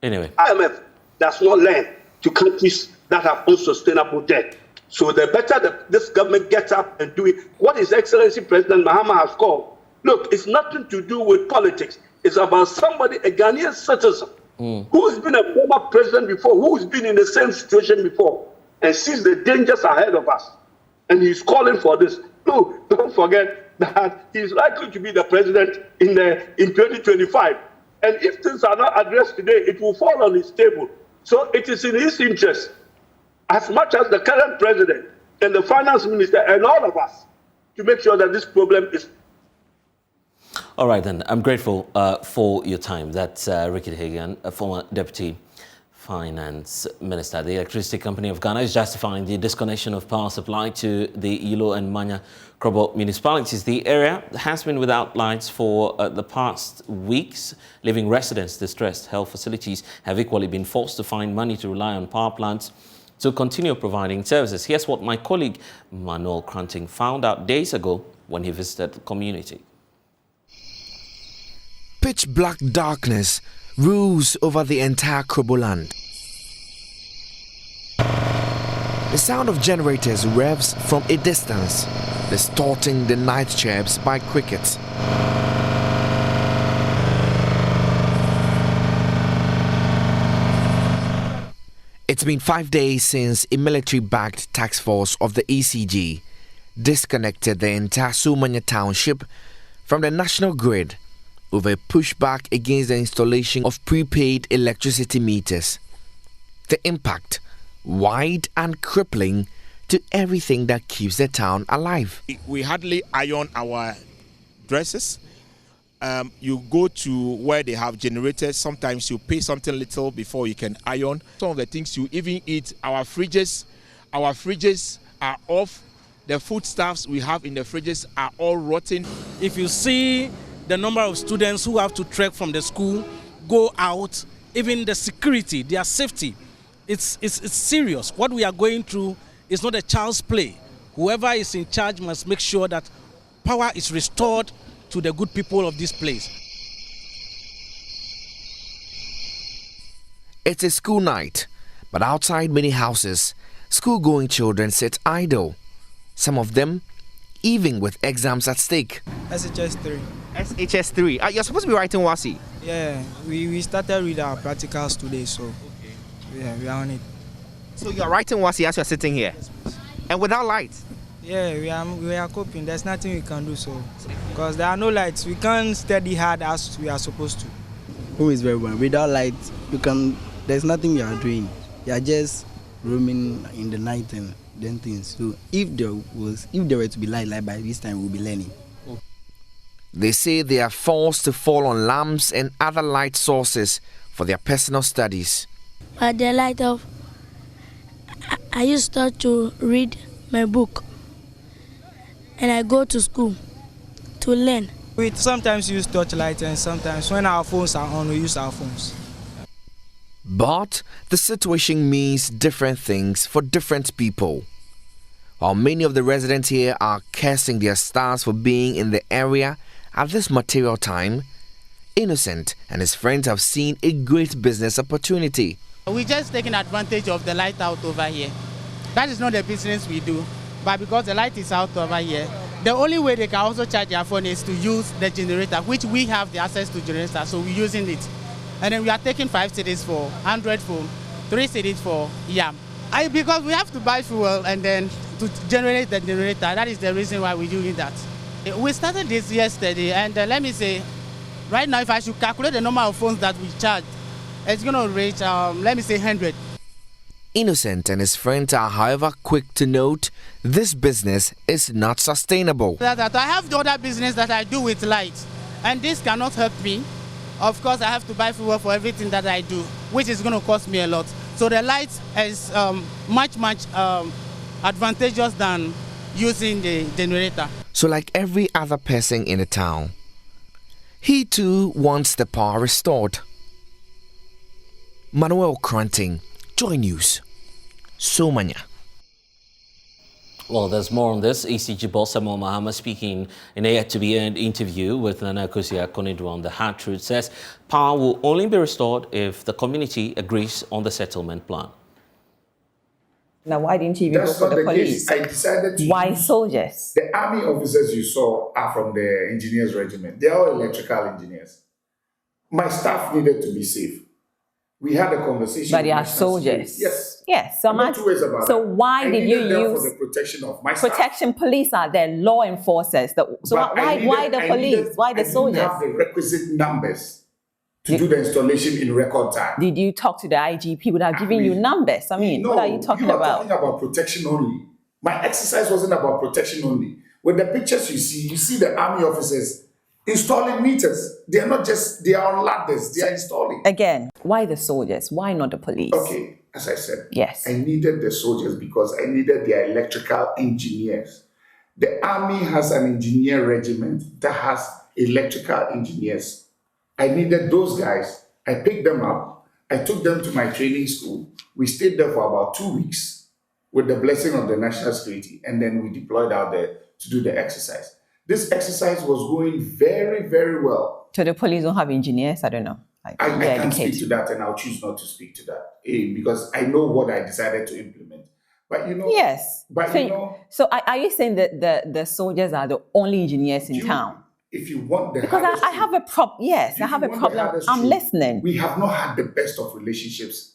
Anyway, IMF does not lend to countries that have unsustainable debt. So the better that this government gets up and do it, what His Excellency President Mahama has called, look, it's nothing to do with politics. It's about somebody, a Ghanaian citizen, who has been a former president before, who has been in the same situation before, and sees the dangers ahead of us. And he's calling for this. No, don't forget that he's likely to be the president in 2025. And if things are not addressed today, it will fall on his table. So it is in his interest, as much as the current president and the finance minister and all of us, to make sure that this problem is. All right, then. I'm grateful for your time. That's Ricky Hagan, a former deputy finance minister. The Electricity Company of Ghana is justifying the disconnection of power supply to the Ilo and Manya Krobo municipalities. The area has been without lights for the past weeks, leaving residents distressed. Health facilities have equally been forced to find money to rely on power plants to continue providing services. Here's what my colleague Manuel Cranting found out days ago when he visited the community. Pitch black darkness rules over the entire Krobo land. The sound of generators revs from a distance, distorting the night chirps by crickets. It's been 5 days since a military-backed task force of the ECG disconnected the entire Sumanya township from the national grid over pushback against the installation of prepaid electricity meters. The impact, wide and crippling to everything that keeps the town alive. We hardly iron our dresses. You go to where they have generators, sometimes you pay something little before you can iron. Some of the things you even eat, our fridges are off. The foodstuffs we have in the fridges are all rotten. If you see the number of students who have to trek from the school, go out, even the security, their safety, it's serious. What we are going through is not a child's play. Whoever is in charge must make sure that power is restored to the good people of this place. It's a school night, but outside many houses, school-going children sit idle. Some of them even with exams at stake. SHS3. SHS3. You're supposed to be writing WASI. Yeah, we started with our practicals today, so yeah, we are on it. So you're writing WASI as you're sitting here? Yes, and without lights? Yeah, we are coping. There's nothing we can do, so because there are no lights, we can't study hard as we are supposed to. Home is very well. Without lights, there's nothing we are doing. We are just roaming in the night and then things. So if there were to be light by this time, we'll be learning. They say they are forced to fall on lamps and other light sources for their personal studies. But the light of, I used to read my book, and I go to school to learn. We sometimes use torchlight, and sometimes when our phones are on, we use our phones. But the situation means different things for different people. While many of the residents here are cursing their stars for being in the area at this material time, Innocent and his friends have seen a great business opportunity. We're just taking advantage of the light out over here. That is not the business we do, but because the light is out over here, the only way they can also charge their phone is to use the generator, which we have the access to generator, so we're using it. And then we are taking 5 cedis for 100 phone, 3 cedis for yam. Because we have to buy fuel and then to generate the generator. That is the reason why we're doing that. We started this yesterday, and let me say, right now, if I should calculate the number of phones that we charge, it's going to reach, let me say, 100. Innocent and his friends are, however, quick to note this business is not sustainable. I have the other business that I do with light, and this cannot help me. Of course, I have to buy fuel for everything that I do, which is going to cost me a lot. So the light is much advantageous than using the generator. So like every other person in the town, he too wants the power restored. Manuel Cranting, JoyNews, Somanya. Well, there's more on this. ECG boss Samuel Mahama speaking in a yet-to-be-aired interview with Nana Akosua-Konadu on The Hard Truth says power will only be restored if the community agrees on the settlement plan. Now, why didn't you even go for the police? I decided to. Why soldiers? The army officers you saw are from the engineers regiment. They are all electrical engineers. My staff needed to be safe. We had a conversation. But they are soldiers. Yes. Yes. So not two ways about so that. why did you use for the protection of my protection staff. Police are there, law enforcers. So why the police? Why the soldiers? I didn't have the requisite numbers to do the installation in record time. Did you talk to the IGP without giving you numbers? I mean, no, what are you talking about? Talking about protection only. My exercise wasn't about protection only. With the pictures you see the army officers installing meters. They are not just, they are on ladders, they are installing. Again, why the soldiers? Why not the police? Okay, as I said, yes, I needed the soldiers because I needed their electrical engineers. The army has an engineer regiment that has electrical engineers. I needed those guys. I picked them up. I took them to my training school. We stayed there for about 2 weeks with the blessing of the national security, and then we deployed out there to do the exercise. This exercise was going very, very well. So the police don't have engineers? I don't know. I can't speak to that, and I'll choose not to speak to that because I know what I decided to implement. But you know, yes. But so, you know, so are you saying that the soldiers are the only engineers in town? If you want the because I have a problem. Yes, I have a problem. I'm listening. We have not had the best of relationships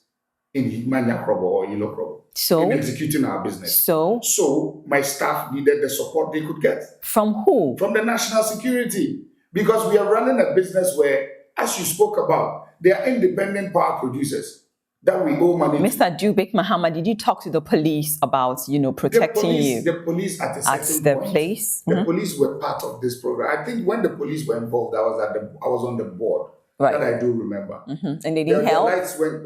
in Mania Krobo or Yellow Krobo. So in executing our business. So my staff needed the support they could get. From who? From the national security. Because we are running a business where, as you spoke about, they are independent power producers that we owe money Mr. Dubik Mahama, did you talk to the police about, protecting you? The police at a certain point, place? The police were part of this program. I think when the police were involved, I was on the board. Right. That I do remember. And they didn't help? The lights went,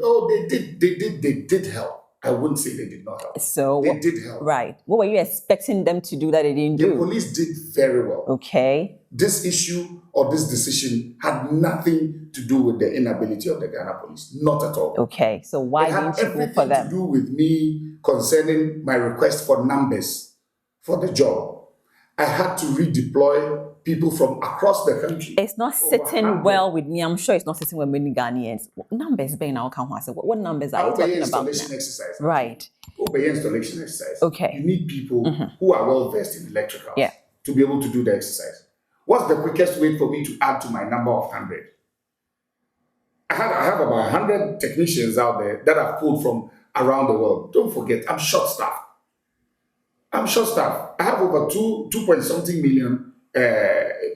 they did help. I wouldn't say they did not help. So they did help. Right. What were you expecting them to do that they didn't do? The police did very well. Okay. This issue or this decision had nothing to do with the inability of the Ghana police. Not at all. Okay. So why didn't you go for them? It had everything to do with me concerning my request for numbers for the job. I had to redeploy people from across the country. It's not sitting well with me. I'm sure it's not sitting with many Ghanaians. What numbers being now? What numbers are you talking about? Exercise. Right. Installation exercise. Okay. You need people who are well versed in electricals to be able to do the exercise. What's the quickest way for me to add to my number of 100? I have about 100 technicians out there that I've pulled from around the world. Don't forget, I'm short-staffed. I have over 2.something million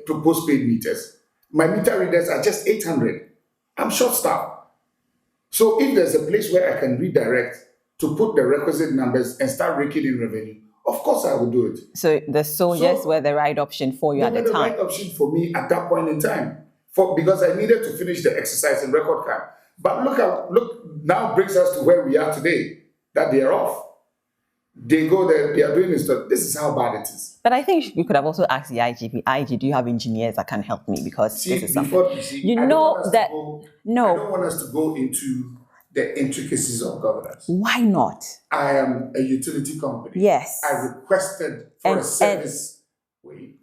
postpaid meters. My meter readers are just 800. I'm short-staffed. So if there's a place where I can redirect to put the requisite numbers and start raking in revenue, of course I will do it. So the soldiers were the right option for you at the time? They were the right option for me at that point in time. Because I needed to finish the exercise in record time. But look, now brings us to where we are today, that they are off. They go there, they are doing this stuff. This is how bad it is. But I think you could have also asked the IGP, IG, do you have engineers that can help me? Because this is something. I don't want us to go into the intricacies of governance. Why not? I am a utility company. Yes. I requested for a service. Wait.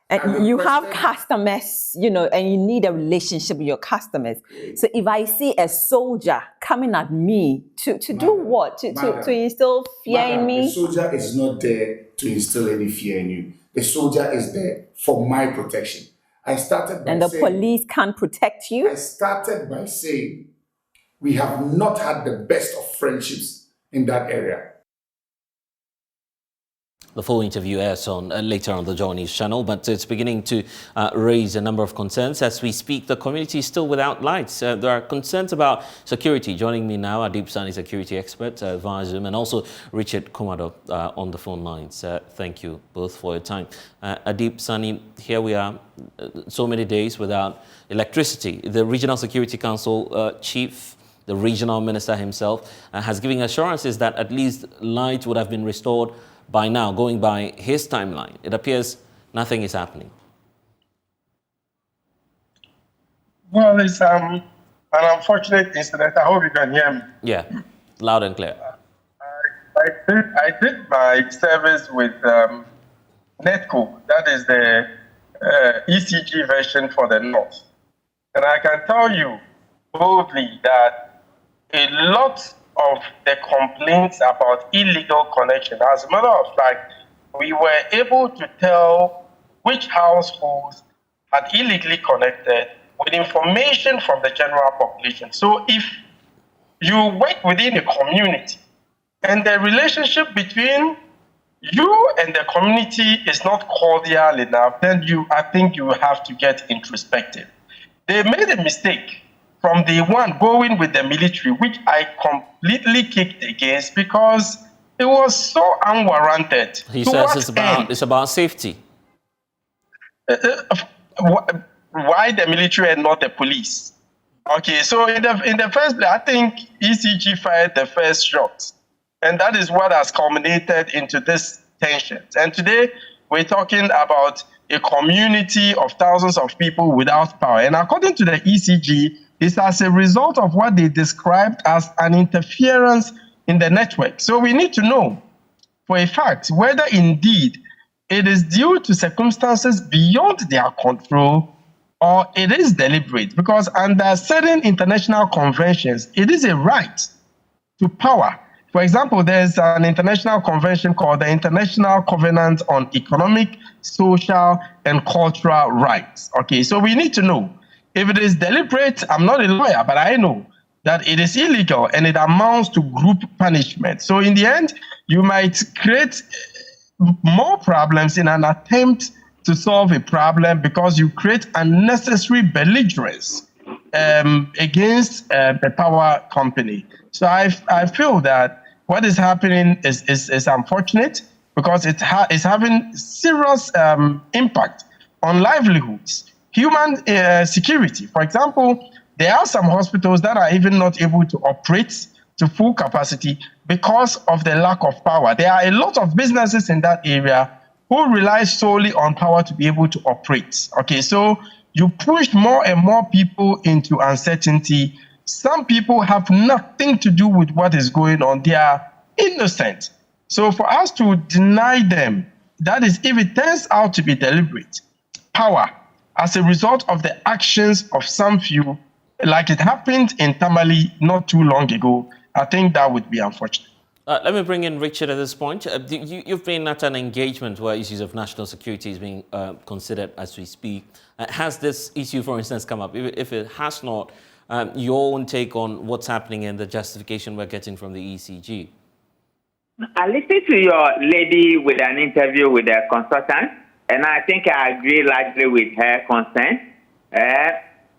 And you have customers, and you need a relationship with your customers. So if I see a soldier coming at me to do what? To instill fear in me? The soldier is not there to instill any fear in you. The soldier is there for my protection. And the police can't protect you? I started by saying we have not had the best of friendships in that area. The full interview airs on later on the JoyNews channel, but it's beginning to raise a number of concerns. As we speak, the community is still without lights. There are concerns about security. Joining me now, Adib Sani, security expert via Zoom, and also Richard Kumado on the phone lines. Thank you both for your time. Adib Sani, here we are, so many days without electricity. The Regional Security Council chief, the regional minister himself, has given assurances that at least light would have been restored by now. Going by his timeline, it appears nothing is happening. Well, it's an unfortunate incident. I hope you can hear me. Yeah, loud and clear. I did my service with NETCO, that is the ECG version for the North. And I can tell you boldly that a lot of the complaints about illegal connection, as a matter of fact, we were able to tell which households had illegally connected with information from the general population. So if you work within a community and the relationship between you and the community is not cordial enough, then I think you have to get introspective. They made a mistake from day one going with the military, which I completely kicked against because it was so unwarranted. He says it's about safety. Why the military and not the police? Okay, so in the first place, I think ECG fired the first shot. And that is what has culminated into this tension. And today, we're talking about a community of thousands of people without power. And according to the ECG, it's as a result of what they described as an interference in the network. So we need to know for a fact whether indeed it is due to circumstances beyond their control or it is deliberate. Because under certain international conventions, it is a right to power. For example, there's an international convention called the International Covenant on Economic, Social, and Cultural Rights. Okay, so we need to know if it is deliberate. I'm not a lawyer, but I know that it is illegal and it amounts to group punishment. So in the end, you might create more problems in an attempt to solve a problem because you create unnecessary belligerence against the power company. So I feel that what is happening is unfortunate because it's having serious impact on livelihoods, human security. For example, there are some hospitals that are even not able to operate to full capacity because of the lack of power. There are a lot of businesses in that area who rely solely on power to be able to operate. Okay, so you push more and more people into uncertainty. Some people have nothing to do with what is going on. They are innocent. So for us to deny them, that is, if it turns out to be deliberate, power as a result of the actions of some few, like it happened in Tamale not too long ago, I think that would be unfortunate. Let me bring in Richard at this point. You've been at an engagement where issues of national security is being considered as we speak. Has this issue, for instance, come up? If it has not, your own take on what's happening and the justification we're getting from the ECG? I listened to your lady with an interview with a consultant, and I think I agree largely with her concern.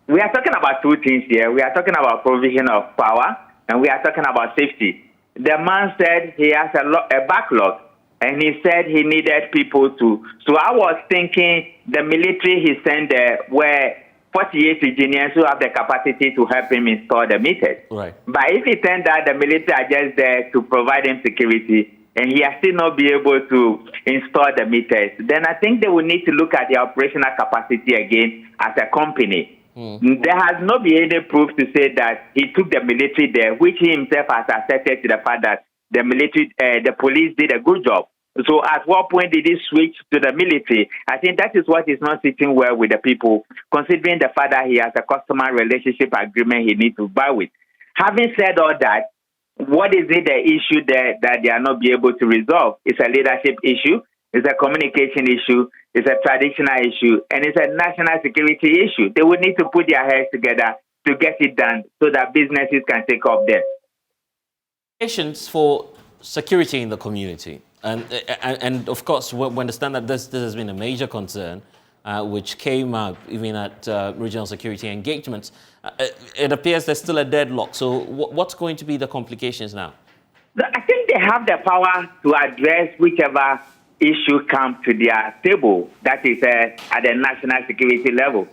We are talking about two things here. We are talking about provision of power, and we are talking about safety. The man said he has a backlog, and he said he needed people to. So I was thinking the military he sent there were 48 engineers who have the capacity to help him install the meters. Right. But if it turns out the military are just there to provide him security, and he has still not be able to install the meters, then I think they will need to look at the operational capacity again as a company. There has not been any proof to say that he took the military there, which he himself has asserted to the fact that the military, the police did a good job. So at what point did he switch to the military? I think that is what is not sitting well with the people, considering the fact that he has a customer relationship agreement he needs to buy with. Having said all that, what is it the issue that they are not be able to resolve? It's a leadership issue, it's a communication issue, it's a traditional issue, and it's a national security issue. They would need to put their heads together to get it done so that businesses can take off there. Patients for security in the community. And of course, we understand that this has been a major concern, which came up even at regional security engagements. It appears there's still a deadlock. So what's going to be the complications now? I think they have the power to address whichever issue comes to their table, that is at the national security level.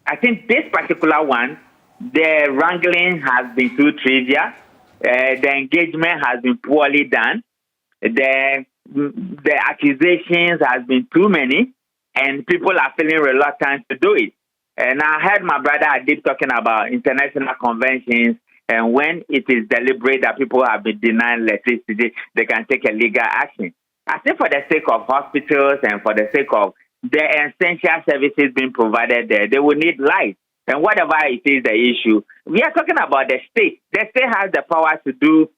I think this particular one, the wrangling has been too trivial. The engagement has been poorly done. The accusations has been too many, and people are feeling reluctant to do it. And I heard my brother Adib talking about international conventions, and when it is deliberate that people have been denied electricity, they can take a legal action. I think for the sake of hospitals and for the sake of the essential services being provided there, they will need light. And whatever it is the issue, we are talking about the state. The state has the power to do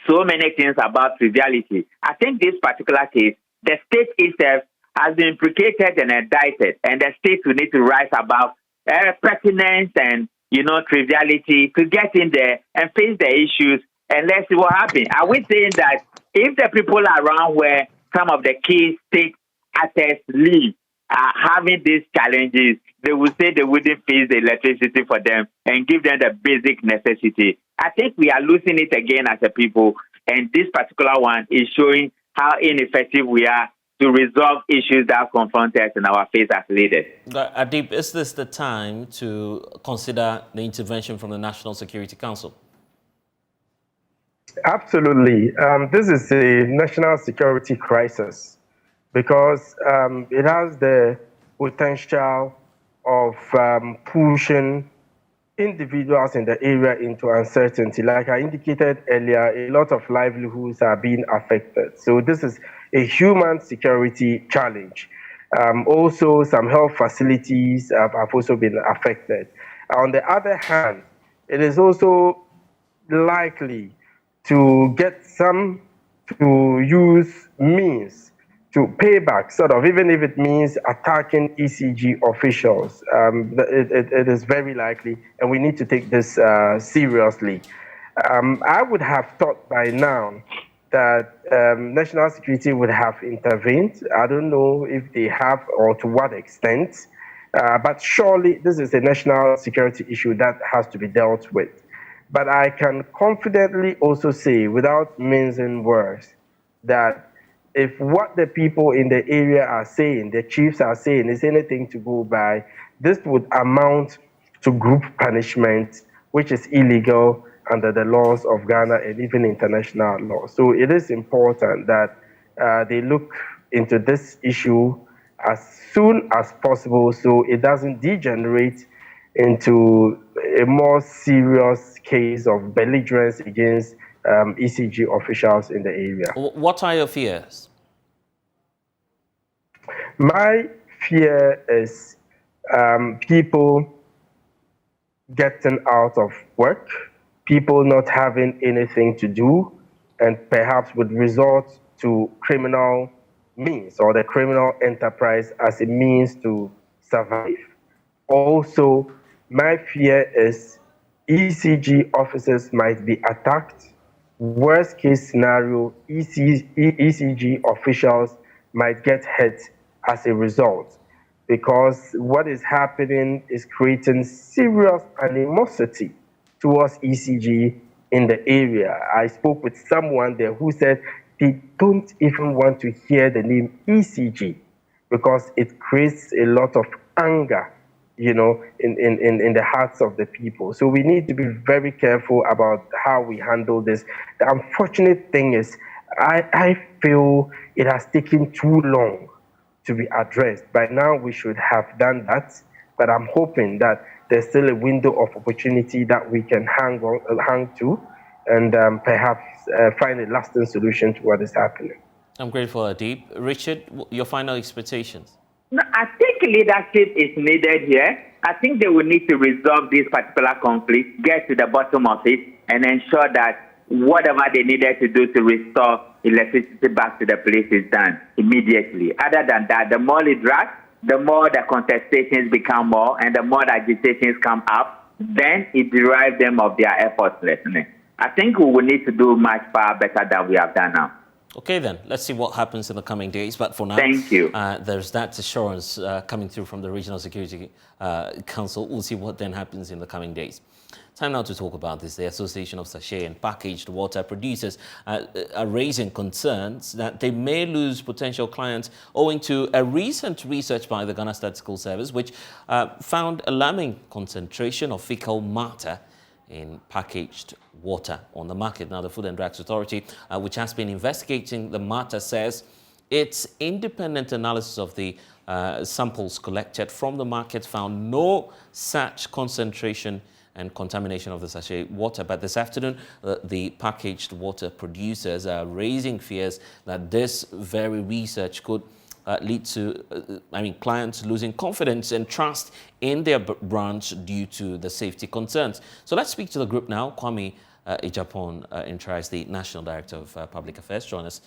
so many things about triviality. I think this particular case, the state itself has been implicated and indicted, and the state will need to rise above pertinence and, triviality to get in there and face the issues, and let's see what happens. Are we saying that if the people around where some of the key state actors live are having these challenges, they will say they wouldn't face the electricity for them and give them the basic necessity? I think we are losing it again as a people, and this particular one is showing how ineffective we are to resolve issues that confront us in our face as leaders. Adib, is this the time to consider the intervention from the National Security Council? Absolutely. This is a national security crisis because it has the potential of pushing individuals in the area into uncertainty. Like I indicated earlier, a lot of livelihoods are being affected. So this is a human security challenge. Also, some health facilities have also been affected. On the other hand, it is also likely to get some to use means to pay back, sort of, even if it means attacking ECG officials. It is very likely, and we need to take this seriously. I would have thought by now that national security would have intervened. I don't know if they have or to what extent, but surely this is a national security issue that has to be dealt with. But I can confidently also say, without mincing words, that if what the people in the area are saying, the chiefs are saying, is anything to go by, this would amount to group punishment, which is illegal under the laws of Ghana and even international law. So it is important that they look into this issue as soon as possible so it doesn't degenerate into a more serious case of belligerence against ECG officials in the area. What are your fears? My fear is people getting out of work, people not having anything to do, and perhaps would resort to criminal means or the criminal enterprise as a means to survive. Also, my fear is ECG officers might be attacked. Worst case scenario, ECG officials might get hurt as a result, because what is happening is creating serious animosity towards ECG in the area. I spoke with someone there who said they don't even want to hear the name ECG because it creates a lot of anger, in the hearts of the people. So we need to be very careful about how we handle this. The unfortunate thing is, I feel it has taken too long to be addressed. By now, we should have done that. But I'm hoping that there's still a window of opportunity that we can hang to and perhaps find a lasting solution to what is happening. I'm grateful, Adib. Richard, your final expectations? No, I think leadership is needed here. I think they will need to resolve this particular conflict, get to the bottom of it, and ensure that whatever they needed to do to restore electricity back to the place is done immediately. Other than that, the more it drags, the more the contestations become more, and the more the agitations come up, then it derives them of their effortlessness. I think we will need to do much far better than we have done now. Okay, then. Let's see what happens in the coming days. But for now, thank you. There's that assurance coming through from the Regional Security Council. We'll see what then happens in the coming days. Time now to talk about this. The Association of Sachet and Packaged Water Producers are raising concerns that they may lose potential clients owing to a recent research by the Ghana Statistical Service, which found alarming concentration of fecal matter in packaged water on the market. Now, the Food and Drugs Authority, which has been investigating the matter, says its independent analysis of the samples collected from the market found no such concentration and contamination of the sachet water. But this afternoon, the packaged water producers are raising fears that this very research could lead to, clients losing confidence and trust in their branch due to the safety concerns. So let's speak to the group now. Kwame Ejapon Intrais, the National Director of Public Affairs, join us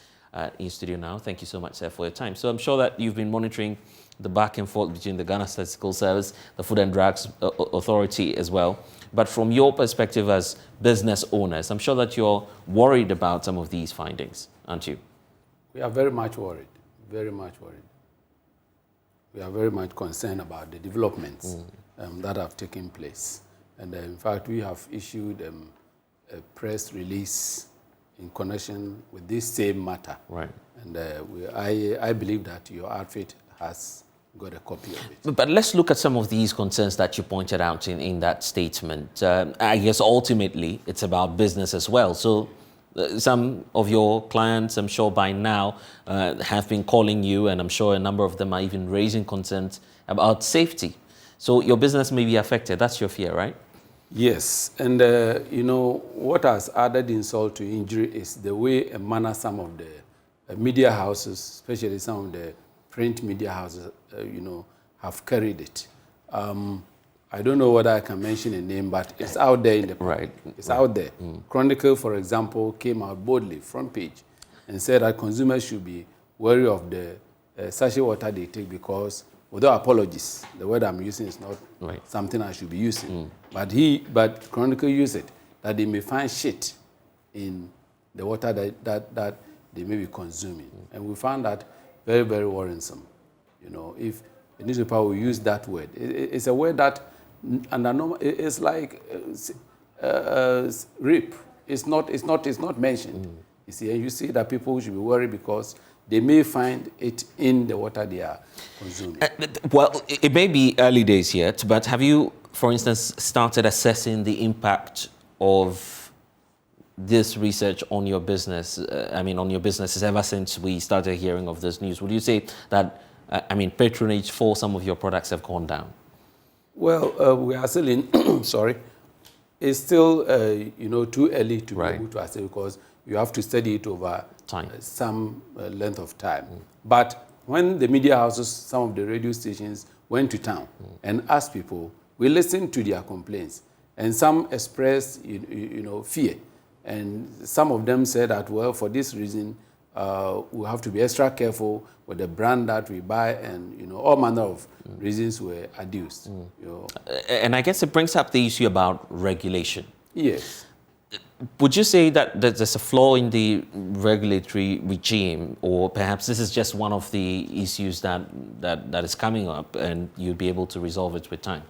in studio now. Thank you so much, sir, for your time. So I'm sure that you've been monitoring the back and forth between the Ghana Statistical Service, the Food and Drugs Authority as well. But from your perspective as business owners, I'm sure that you're worried about some of these findings, aren't you? We are very much worried. Very much worried. We are very much concerned about the developments that have taken place. And in fact, we have issued a press release in connection with this same matter. Right. And I believe that your outfit has got a copy of it. But let's look at some of these concerns that you pointed out in that statement. I guess ultimately it's about business as well. So some of your clients, I'm sure by now, have been calling you, and I'm sure a number of them are even raising concerns about safety. So your business may be affected. That's your fear, right? Yes. And, what has added insult to injury is the way and manner some of the media houses, especially some of the print media houses, have carried it. I don't know whether I can mention a name, but it's out there in the public. It's out there. Chronicle, for example, came out boldly, front page, and said that consumers should be wary of the sachet water they take because, without apologies, the word I'm using is not something I should be using. But Chronicle used it, that they may find shit in the water that they may be consuming. And we found that very, very worrisome. If the newspaper will use that word, it's a word that under normal, it's like rape. It's not mentioned. You see, and you see that people should be worried because they may find it in the water they are consuming. Well, it may be early days yet, but have you, for instance, started assessing the impact of this research on your business? On your businesses ever since we started hearing of this news. Would you say that, patronage for some of your products have gone down? Well, we are still in, sorry, it's still, too early to be able to assess because you have to study it over some length of time. But when the media houses, some of the radio stations went to town and asked people, we listened to their complaints. And some expressed, fear. And some of them said that, well, for this reason, we have to be extra careful with the brand that we buy, and all manner of reasons were adduced. And I guess it brings up the issue about regulation. Yes. Would you say that there's a flaw in the regulatory regime, or perhaps this is just one of the issues that is coming up, and you'll be able to resolve it with time?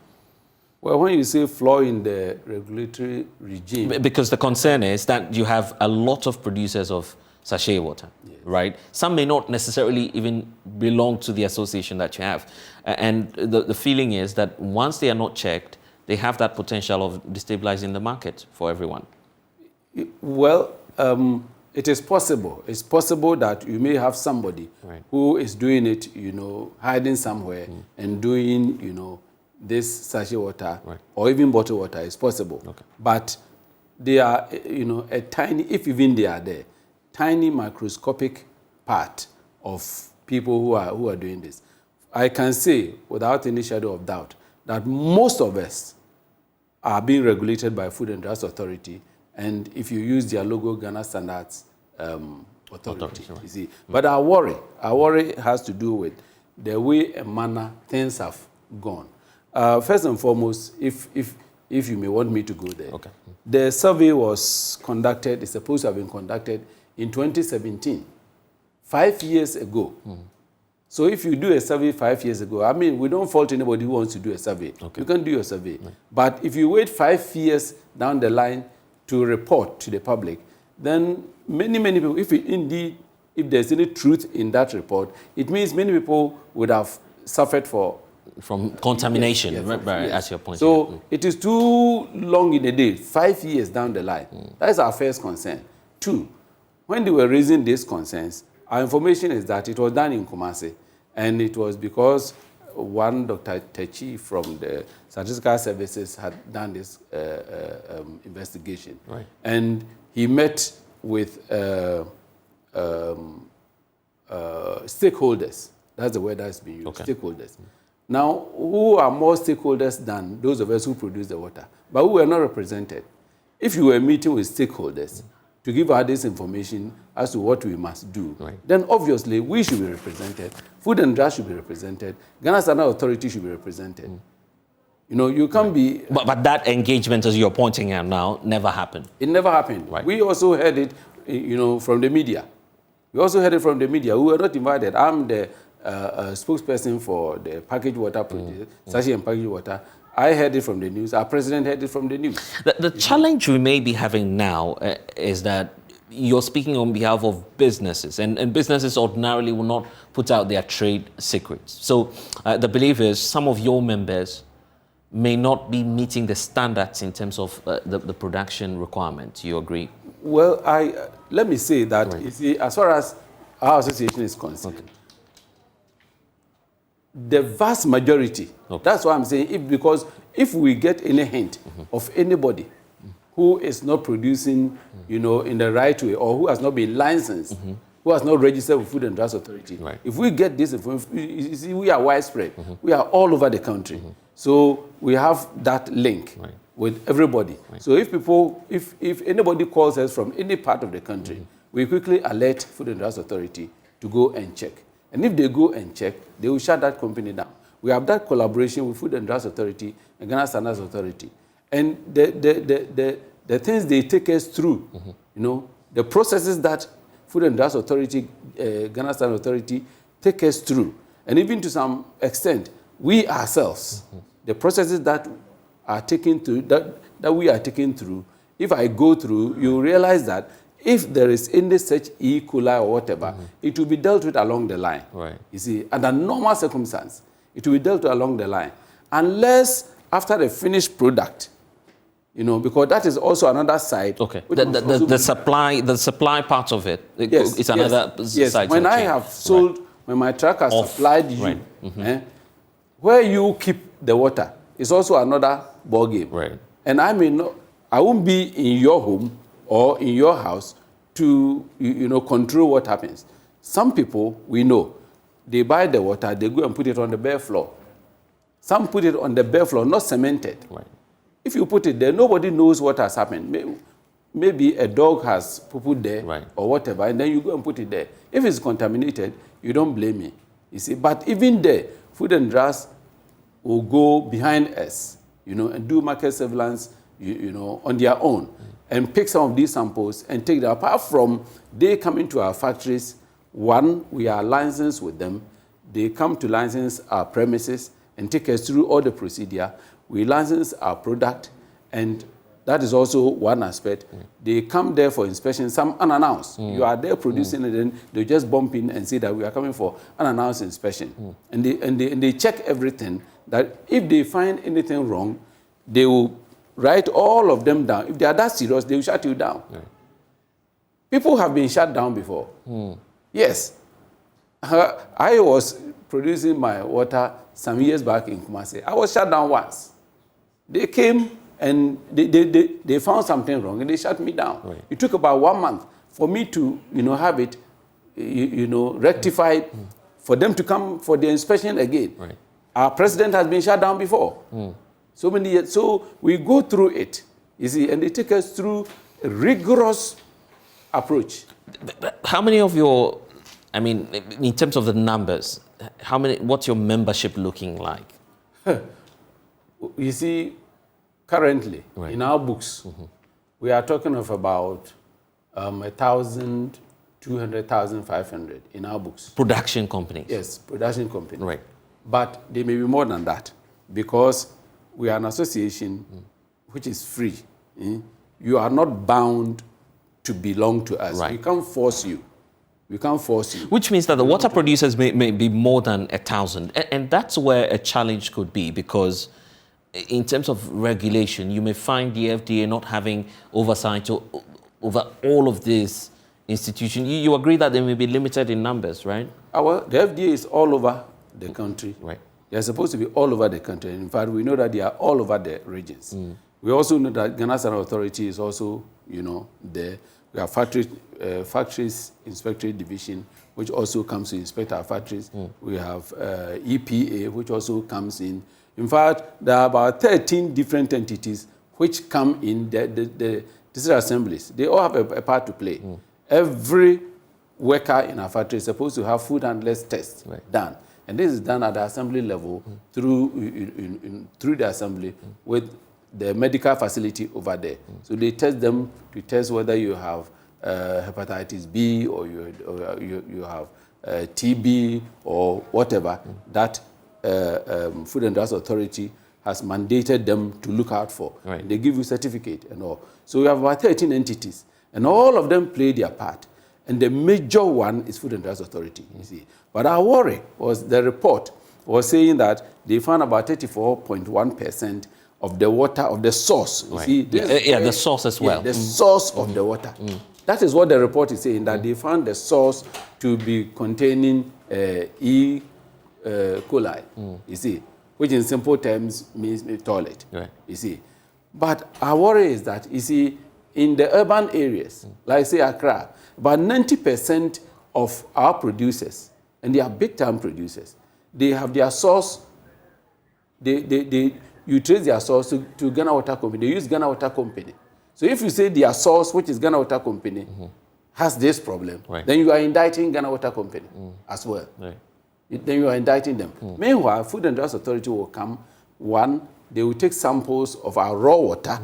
Well, when you say flaw in the regulatory regime, because the concern is that you have a lot of producers of sachet water, right? Some may not necessarily even belong to the association that you have. And the feeling is that once they are not checked, they have that potential of destabilizing the market for everyone. Well, it is possible. It's possible that you may have somebody who is doing it, hiding somewhere and doing, this sachet water or even bottled water is possible. But they are, a tiny, if even they are there, tiny microscopic part of people who are doing this. I can say, without any shadow of doubt, that most of us are being regulated by Food and Drugs Authority, and if you use their logo, Ghana Standards Authority. You see. But our worry has to do with the way and manner things have gone. First and foremost, if you may want me to go there, the survey was conducted, it's supposed to have been conducted in 2017, 5 years ago. So if you do a survey 5 years ago, I mean, we don't fault anybody who wants to do a survey. You can do a survey. But if you wait 5 years down the line to report to the public, then many people, if there's any truth in that report, it means many people would have suffered from contamination, as your point. So it is too long in a day, 5 years down the line. That is our first concern. 2, when they were raising these concerns, our information is that it was done in Kumasi, and it was because one Dr. Techi from the Statistical Services had done this investigation. And he met with stakeholders. That's the word that's being used, stakeholders. Now, who are more stakeholders than those of us who produce the water? But who were not represented. If you were meeting with stakeholders to give out this information as to what we must do, then obviously we should be represented. Food and Drugs should be represented. Ghana Standard Authority should be represented. You can't be... But that engagement, as you're pointing out now, never happened. It never happened. We also heard it, from the media. We also heard it from the media. We were not invited. I'm the spokesperson for the packaged water producer, sachet and packaged water. I heard it from the news. Our president heard it from the news. The challenge we may be having now is that you're speaking on behalf of businesses, and businesses ordinarily will not put out their trade secrets. So the belief is some of your members may not be meeting the standards in terms of the production requirements. You agree? Well, let me say that, you see, as far as our association is concerned, the vast majority, that's why I'm saying, because if we get any hint of anybody who is not producing, in the right way, or who has not been licensed, who has not registered with Food and Drugs Authority, if we get this information, you see, we are widespread. We are all over the country. So we have that link with everybody. So if anybody calls us from any part of the country, we quickly alert Food and Drugs Authority to go and check. And if they go and check, they will shut that company down. We have that collaboration with Food and Drugs Authority and Ghana Standards Authority. And the things they take us through, the processes that Food and Drugs Authority, Ghana Standards Authority take us through, and even to some extent, we ourselves, the processes that are taken through, that we are taken through, if I go through, you realize that if there is any such E. coli or whatever, it will be dealt with along the line. You see, under normal circumstance, it will be dealt with along the line. Unless after the finished product, because that is also another side. The supply part of it, it's another side. When I have sold, when my truck has supplied you, where you keep the water is also another ball game. And I won't be in your home or in your house to control what happens. Some people, we know, they buy the water, they go and put it on the bare floor. Some put it on the bare floor, not cemented. If you put it there, nobody knows what has happened. Maybe a dog has put there or whatever, and then you go and put it there. If it's contaminated, you don't blame me. You see, but even there, Food and Drugs will go behind us, and do market surveillance, on their own, and pick some of these samples and take them. Apart from they come into our factories, one, we are licensed with them. They come to license our premises and take us through all the procedure. We license our product, and that is also one aspect. They come there for inspection, some unannounced. You are there producing it, and they just bump in and say that we are coming for unannounced inspection. And they check everything, that if they find anything wrong, they will write all of them down. If they are that serious, they will shut you down. People have been shut down before. Yes. I was producing my water some years back in Kumasi, I was shut down once. They came and they found something wrong and they shut me down. Right. It took about 1 month for me to, have it, rectified, for them to come for the inspection again. Right. Our president has been shut down before. So many years. So we go through it, you see, and they take us through a rigorous approach. How many of your, in terms of the numbers, what's your membership looking like? You see, currently, in our books, we are talking of about 1,200, 1,500 in our books. Production companies? Yes, production companies. Right. But they may be more than that because we are an association which is free. You are not bound to belong to us. Right. We can't force you. We can't force you. Which means that the water producers may be more than 1,000. And that's where a challenge could be, because in terms of regulation, you may find the FDA not having oversight over all of these institutions. You agree that they may be limited in numbers, right? The FDA is all over the country. Right. They are supposed to be all over the country. In fact, we know that they are all over the regions. We also know that Ghana Standard Authority is also, there. We have factories inspectorate division, which also comes to inspect our factories. We have EPA, which also comes in. In fact, there are about 13 different entities which come in the district assemblies. They all have a part to play. Every worker in our factory is supposed to have food handlers tests done. And this is done at the assembly level through the assembly with the medical facility over there. So they test them to test whether you have hepatitis B or you have TB or whatever that Food and Drugs Authority has mandated them to look out for. Right. They give you certificate and all. So we have about 13 entities, and all of them play their part. And the major one is Food and Drugs Authority, you see. But our worry was the report was saying that they found about 34.1% of the water, of the source. You see, the source as well. The source of the water. That is what the report is saying, that they found the source to be containing E. coli, you see, which in simple terms means toilet, you see. But our worry is that, you see, in the urban areas, like say Accra, about 90% of our producers, and they are big-time producers, they have their source, you trace their source to Ghana Water Company. They use Ghana Water Company. So if you say their source, which is Ghana Water Company, has this problem, then you are indicting Ghana Water Company as well. Right. Then you are indicting them. Meanwhile, Food and Drugs Authority will come. One, they will take samples of our raw water,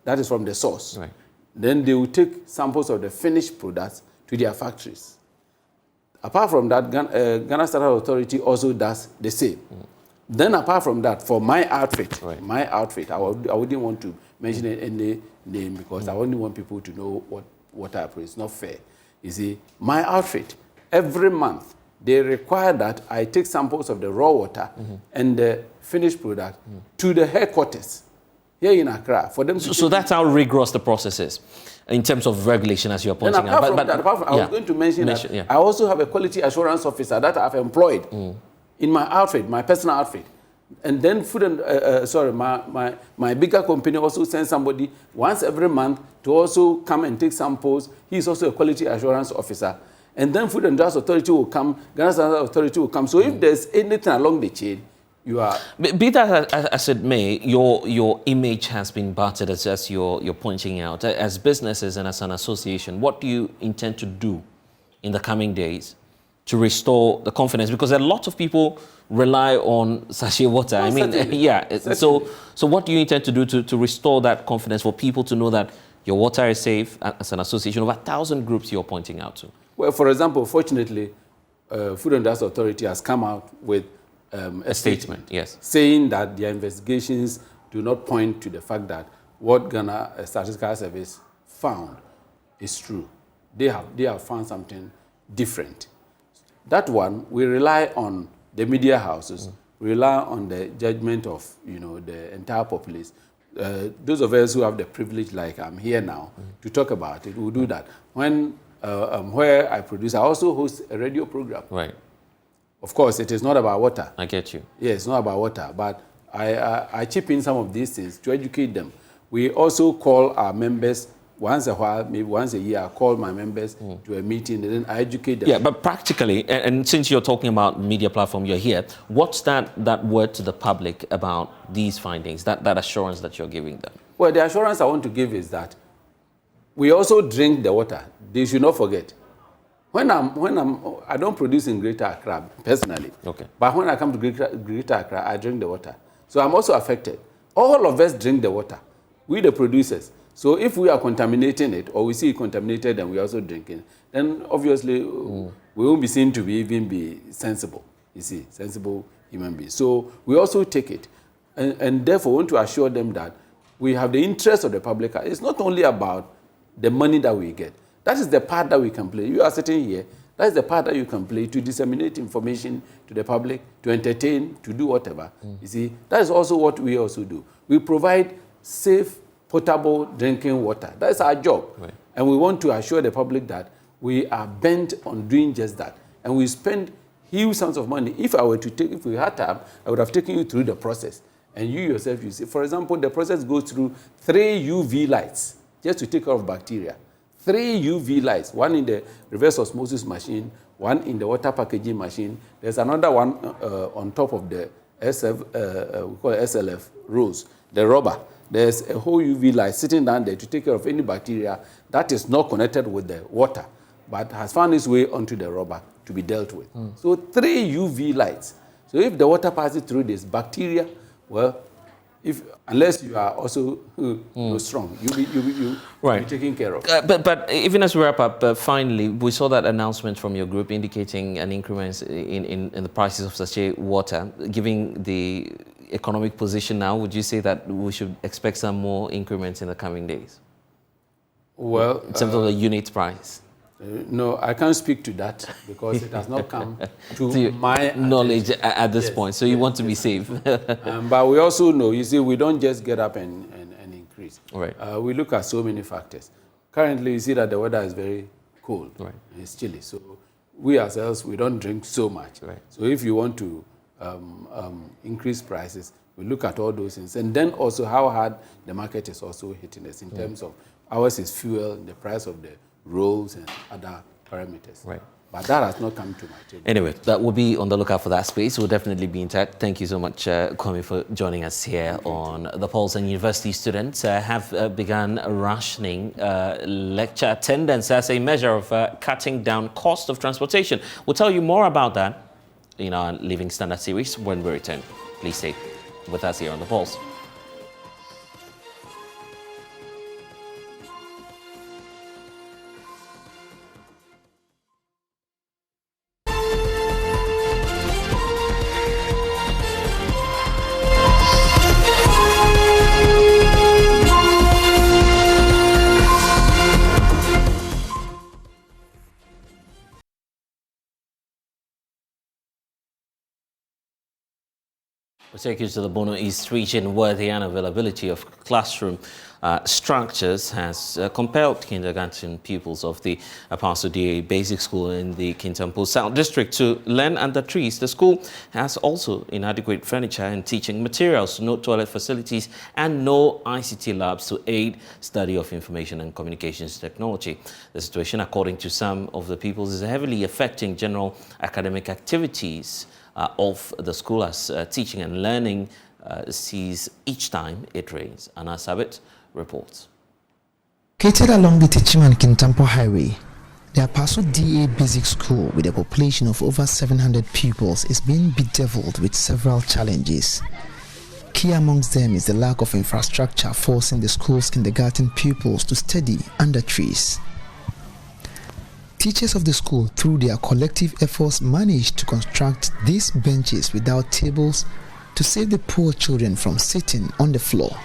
that is from the source. Right. Then they will take samples of the finished products to their factories. Apart from that, Ghana Standard Authority also does the same. Then apart from that, for my outfit, I wouldn't want to mention any name because I only want people to know what water I produce. It's not fair. You see, my outfit, every month, they require that I take samples of the raw water and the finished product to the headquarters here in Accra for them to. So that's how rigorous the process is in terms of regulation, as you're pointing out. I was going to mention that I also have a quality assurance officer that I've employed in my outfit, my personal outfit. And then my bigger company also sends somebody once every month to also come and take samples. He's also a quality assurance officer. And then Food and Drugs Authority will come, Ghana Standard Authority will come. So if there's anything along the chain, you are... Be that as it may, your image has been battered, as you're pointing out. As businesses and as an association, what do you intend to do in the coming days to restore the confidence? Because a lot of people rely on sachet water. Oh, So what do you intend to do to restore that confidence for people to know that your water is safe as an association of 1,000 groups you're pointing out to? Well, for example, fortunately, Food and Drugs Authority has come out with a statement, saying that their investigations do not point to the fact that what Ghana Statistical Service found is true. They have found something different. That one, we rely on the media houses, we rely on the judgment of the entire populace. Those of us who have the privilege, like I'm here now, to talk about it, we'll do that. When where I produce, I also host a radio program. Right. Of course, it is not about water. I get you. Yeah, it's not about water, but I chip in some of these things to educate them. We also call our members once a while, maybe once a year. I call my members to a meeting, and then I educate them. Yeah, but practically, and since you're talking about media platform, you're here. What's that word to the public about these findings? That assurance that you're giving them? Well, the assurance I want to give is that we also drink the water. They should not forget. I don't produce in Greater Accra personally. Okay. But when I come to Greater Accra, I drink the water. So I'm also affected. All of us drink the water. We the producers. So if we are contaminating it, or we see it contaminated and we also drinking it, then obviously we won't be seen to even be sensible. You see, sensible human beings. So we also take it, and therefore want to assure them that we have the interest of the public. It's not only about the money that we get. That is the part that we can play. You are sitting here. That is the part that you can play to disseminate information to the public, to entertain, to do whatever. You see, that is also what we also do. We provide safe, potable drinking water. That is our job. Right. And we want to assure the public that we are bent on doing just that. And we spend huge sums of money. If we had time, I would have taken you through the process. And you yourself, you see, for example, the process goes through 3 UV lights just to take care of bacteria. 3 UV lights, one in the reverse osmosis machine, one in the water packaging machine. There's another one on top of the we call it SLF rolls, the rubber. There's a whole UV light sitting down there to take care of any bacteria that is not connected with the water, but has found its way onto the rubber to be dealt with. So 3 UV lights. So if the water passes through this bacteria, well, unless you are also strong, you'll be taken care of. But even as we wrap up, finally, we saw that announcement from your group indicating an increment in the prices of sachet water. Given the economic position now, would you say that we should expect some more increments in the coming days? Well, in terms of the unit price. No, I can't speak to that because it has not come to my knowledge at this point. So you want to be safe. But we also know, you see, we don't just get up and increase. Right. We look at so many factors. Currently, you see that the weather is very cold. Right. It's chilly. So we ourselves, we don't drink so much. Right. So if you want to increase prices, we look at all those things. And then also how hard the market is also hitting us in terms of ours is fuel, the price of the rolls and other parameters. Right. But that has not come to my table. Anyway, that will be on the lookout for that space. We'll definitely be in touch. Thank you so much, Kwame, for joining us here on The Pulse. And university students have begun rationing lecture attendance as a measure of cutting down cost of transportation. We'll tell you more about that in our Living Standard series when we return. Please stay with us here on The Pulse. We'll take you to the Bono East region where the unavailability of classroom structures has compelled kindergarten pupils of the Apostle D.A. Basic School in the Kintampo South District to learn under trees. The school has also inadequate furniture and teaching materials, no toilet facilities, and no ICT labs to aid study of information and communications technology. The situation, according to some of the pupils, is heavily affecting general academic activities of the school as teaching and learning cease each time it rains. Anna Sabit reports. Located along the Techiman Kintampo Highway, the Apostle D.A. Basic School with a population of over 700 pupils is being bedeviled with several challenges. Key amongst them is the lack of infrastructure, forcing the school's kindergarten pupils to study under trees. Teachers of the school, through their collective efforts, managed to construct these benches without tables to save the poor children from sitting on the floor.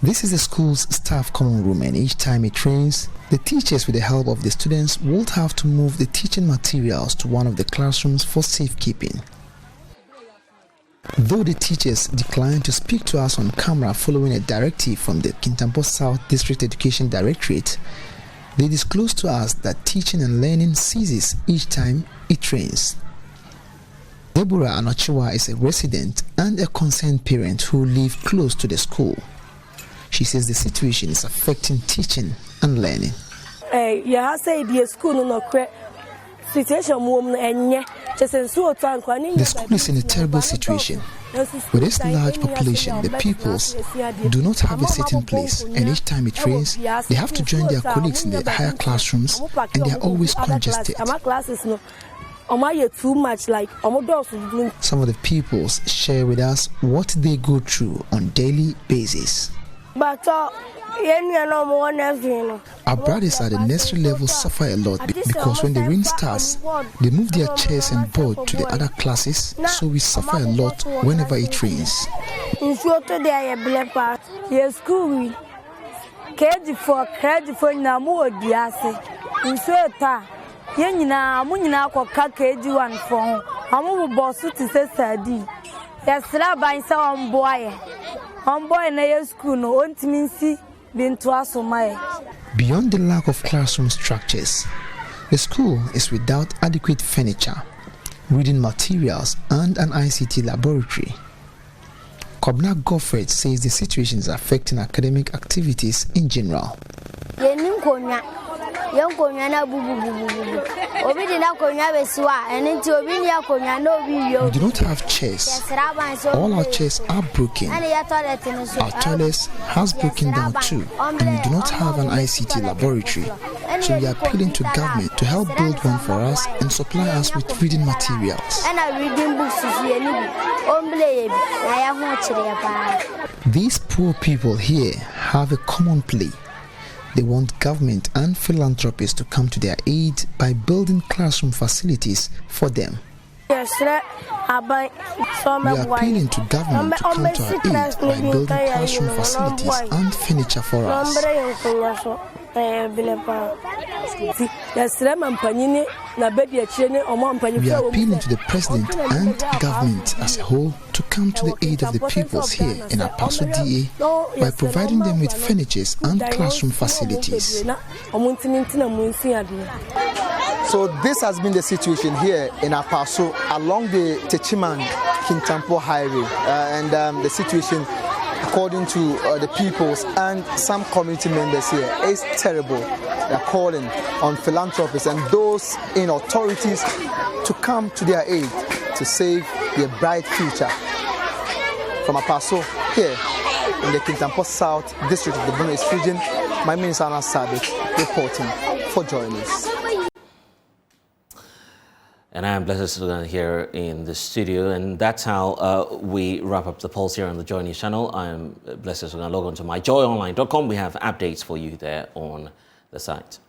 This is the school's staff common room, and each time it rains, the teachers, with the help of the students, will have to move the teaching materials to one of the classrooms for safekeeping. Though the teachers declined to speak to us on camera following a directive from the Kintampo South District Education Directorate, They disclosed to us that teaching and learning ceases each time it rains. Deborah Anochiwa is a resident and a concerned parent who live close to the school. She says the situation is affecting teaching and learning. The school is in a terrible situation. With this large population, the pupils do not have a sitting place, and each time it rains, they have to join their colleagues in the higher classrooms, and they are always congested. Some of the pupils share with us what they go through on a daily basis. Our brothers at the nursery level suffer a lot because when the rain starts, they move their chairs and board to the other classes, so we suffer a lot whenever it rains. Beyond the lack of classroom structures, the school is without adequate furniture, reading materials, and an ICT laboratory. Kobna Goffred says the situation is affecting academic activities in general. We do not have chairs. All our chairs are broken. Our toilets has broken down too, and we do not have an ICT laboratory. So we are appealing to government to help build one for us and supply us with reading materials. These poor people here have a common plea. They want government and philanthropists to come to their aid by building classroom facilities for them. We are appealing to government to come to our aid by building classroom facilities and furniture for us. We are appealing to the President and government as a whole to come to the aid of the pupils here in Apaso DA by providing them with furnitures and classroom facilities. So this has been the situation here in Apaso along the Techiman-Kintampo highway, and the situation, according to the peoples and some community members here, is terrible. They are calling on philanthropists and those in authorities to come to their aid to save their bright future. From Apaso, here in the Kintampo South District of the Borno East region, my name is Anna Sabit, reporting for JoyNews. And I am Blessed Sogah here in the studio, and that's how we wrap up the polls here on the JoyNews channel. I am Blessed Sogah. Log on to myjoyonline.com. We have updates for you there on the site.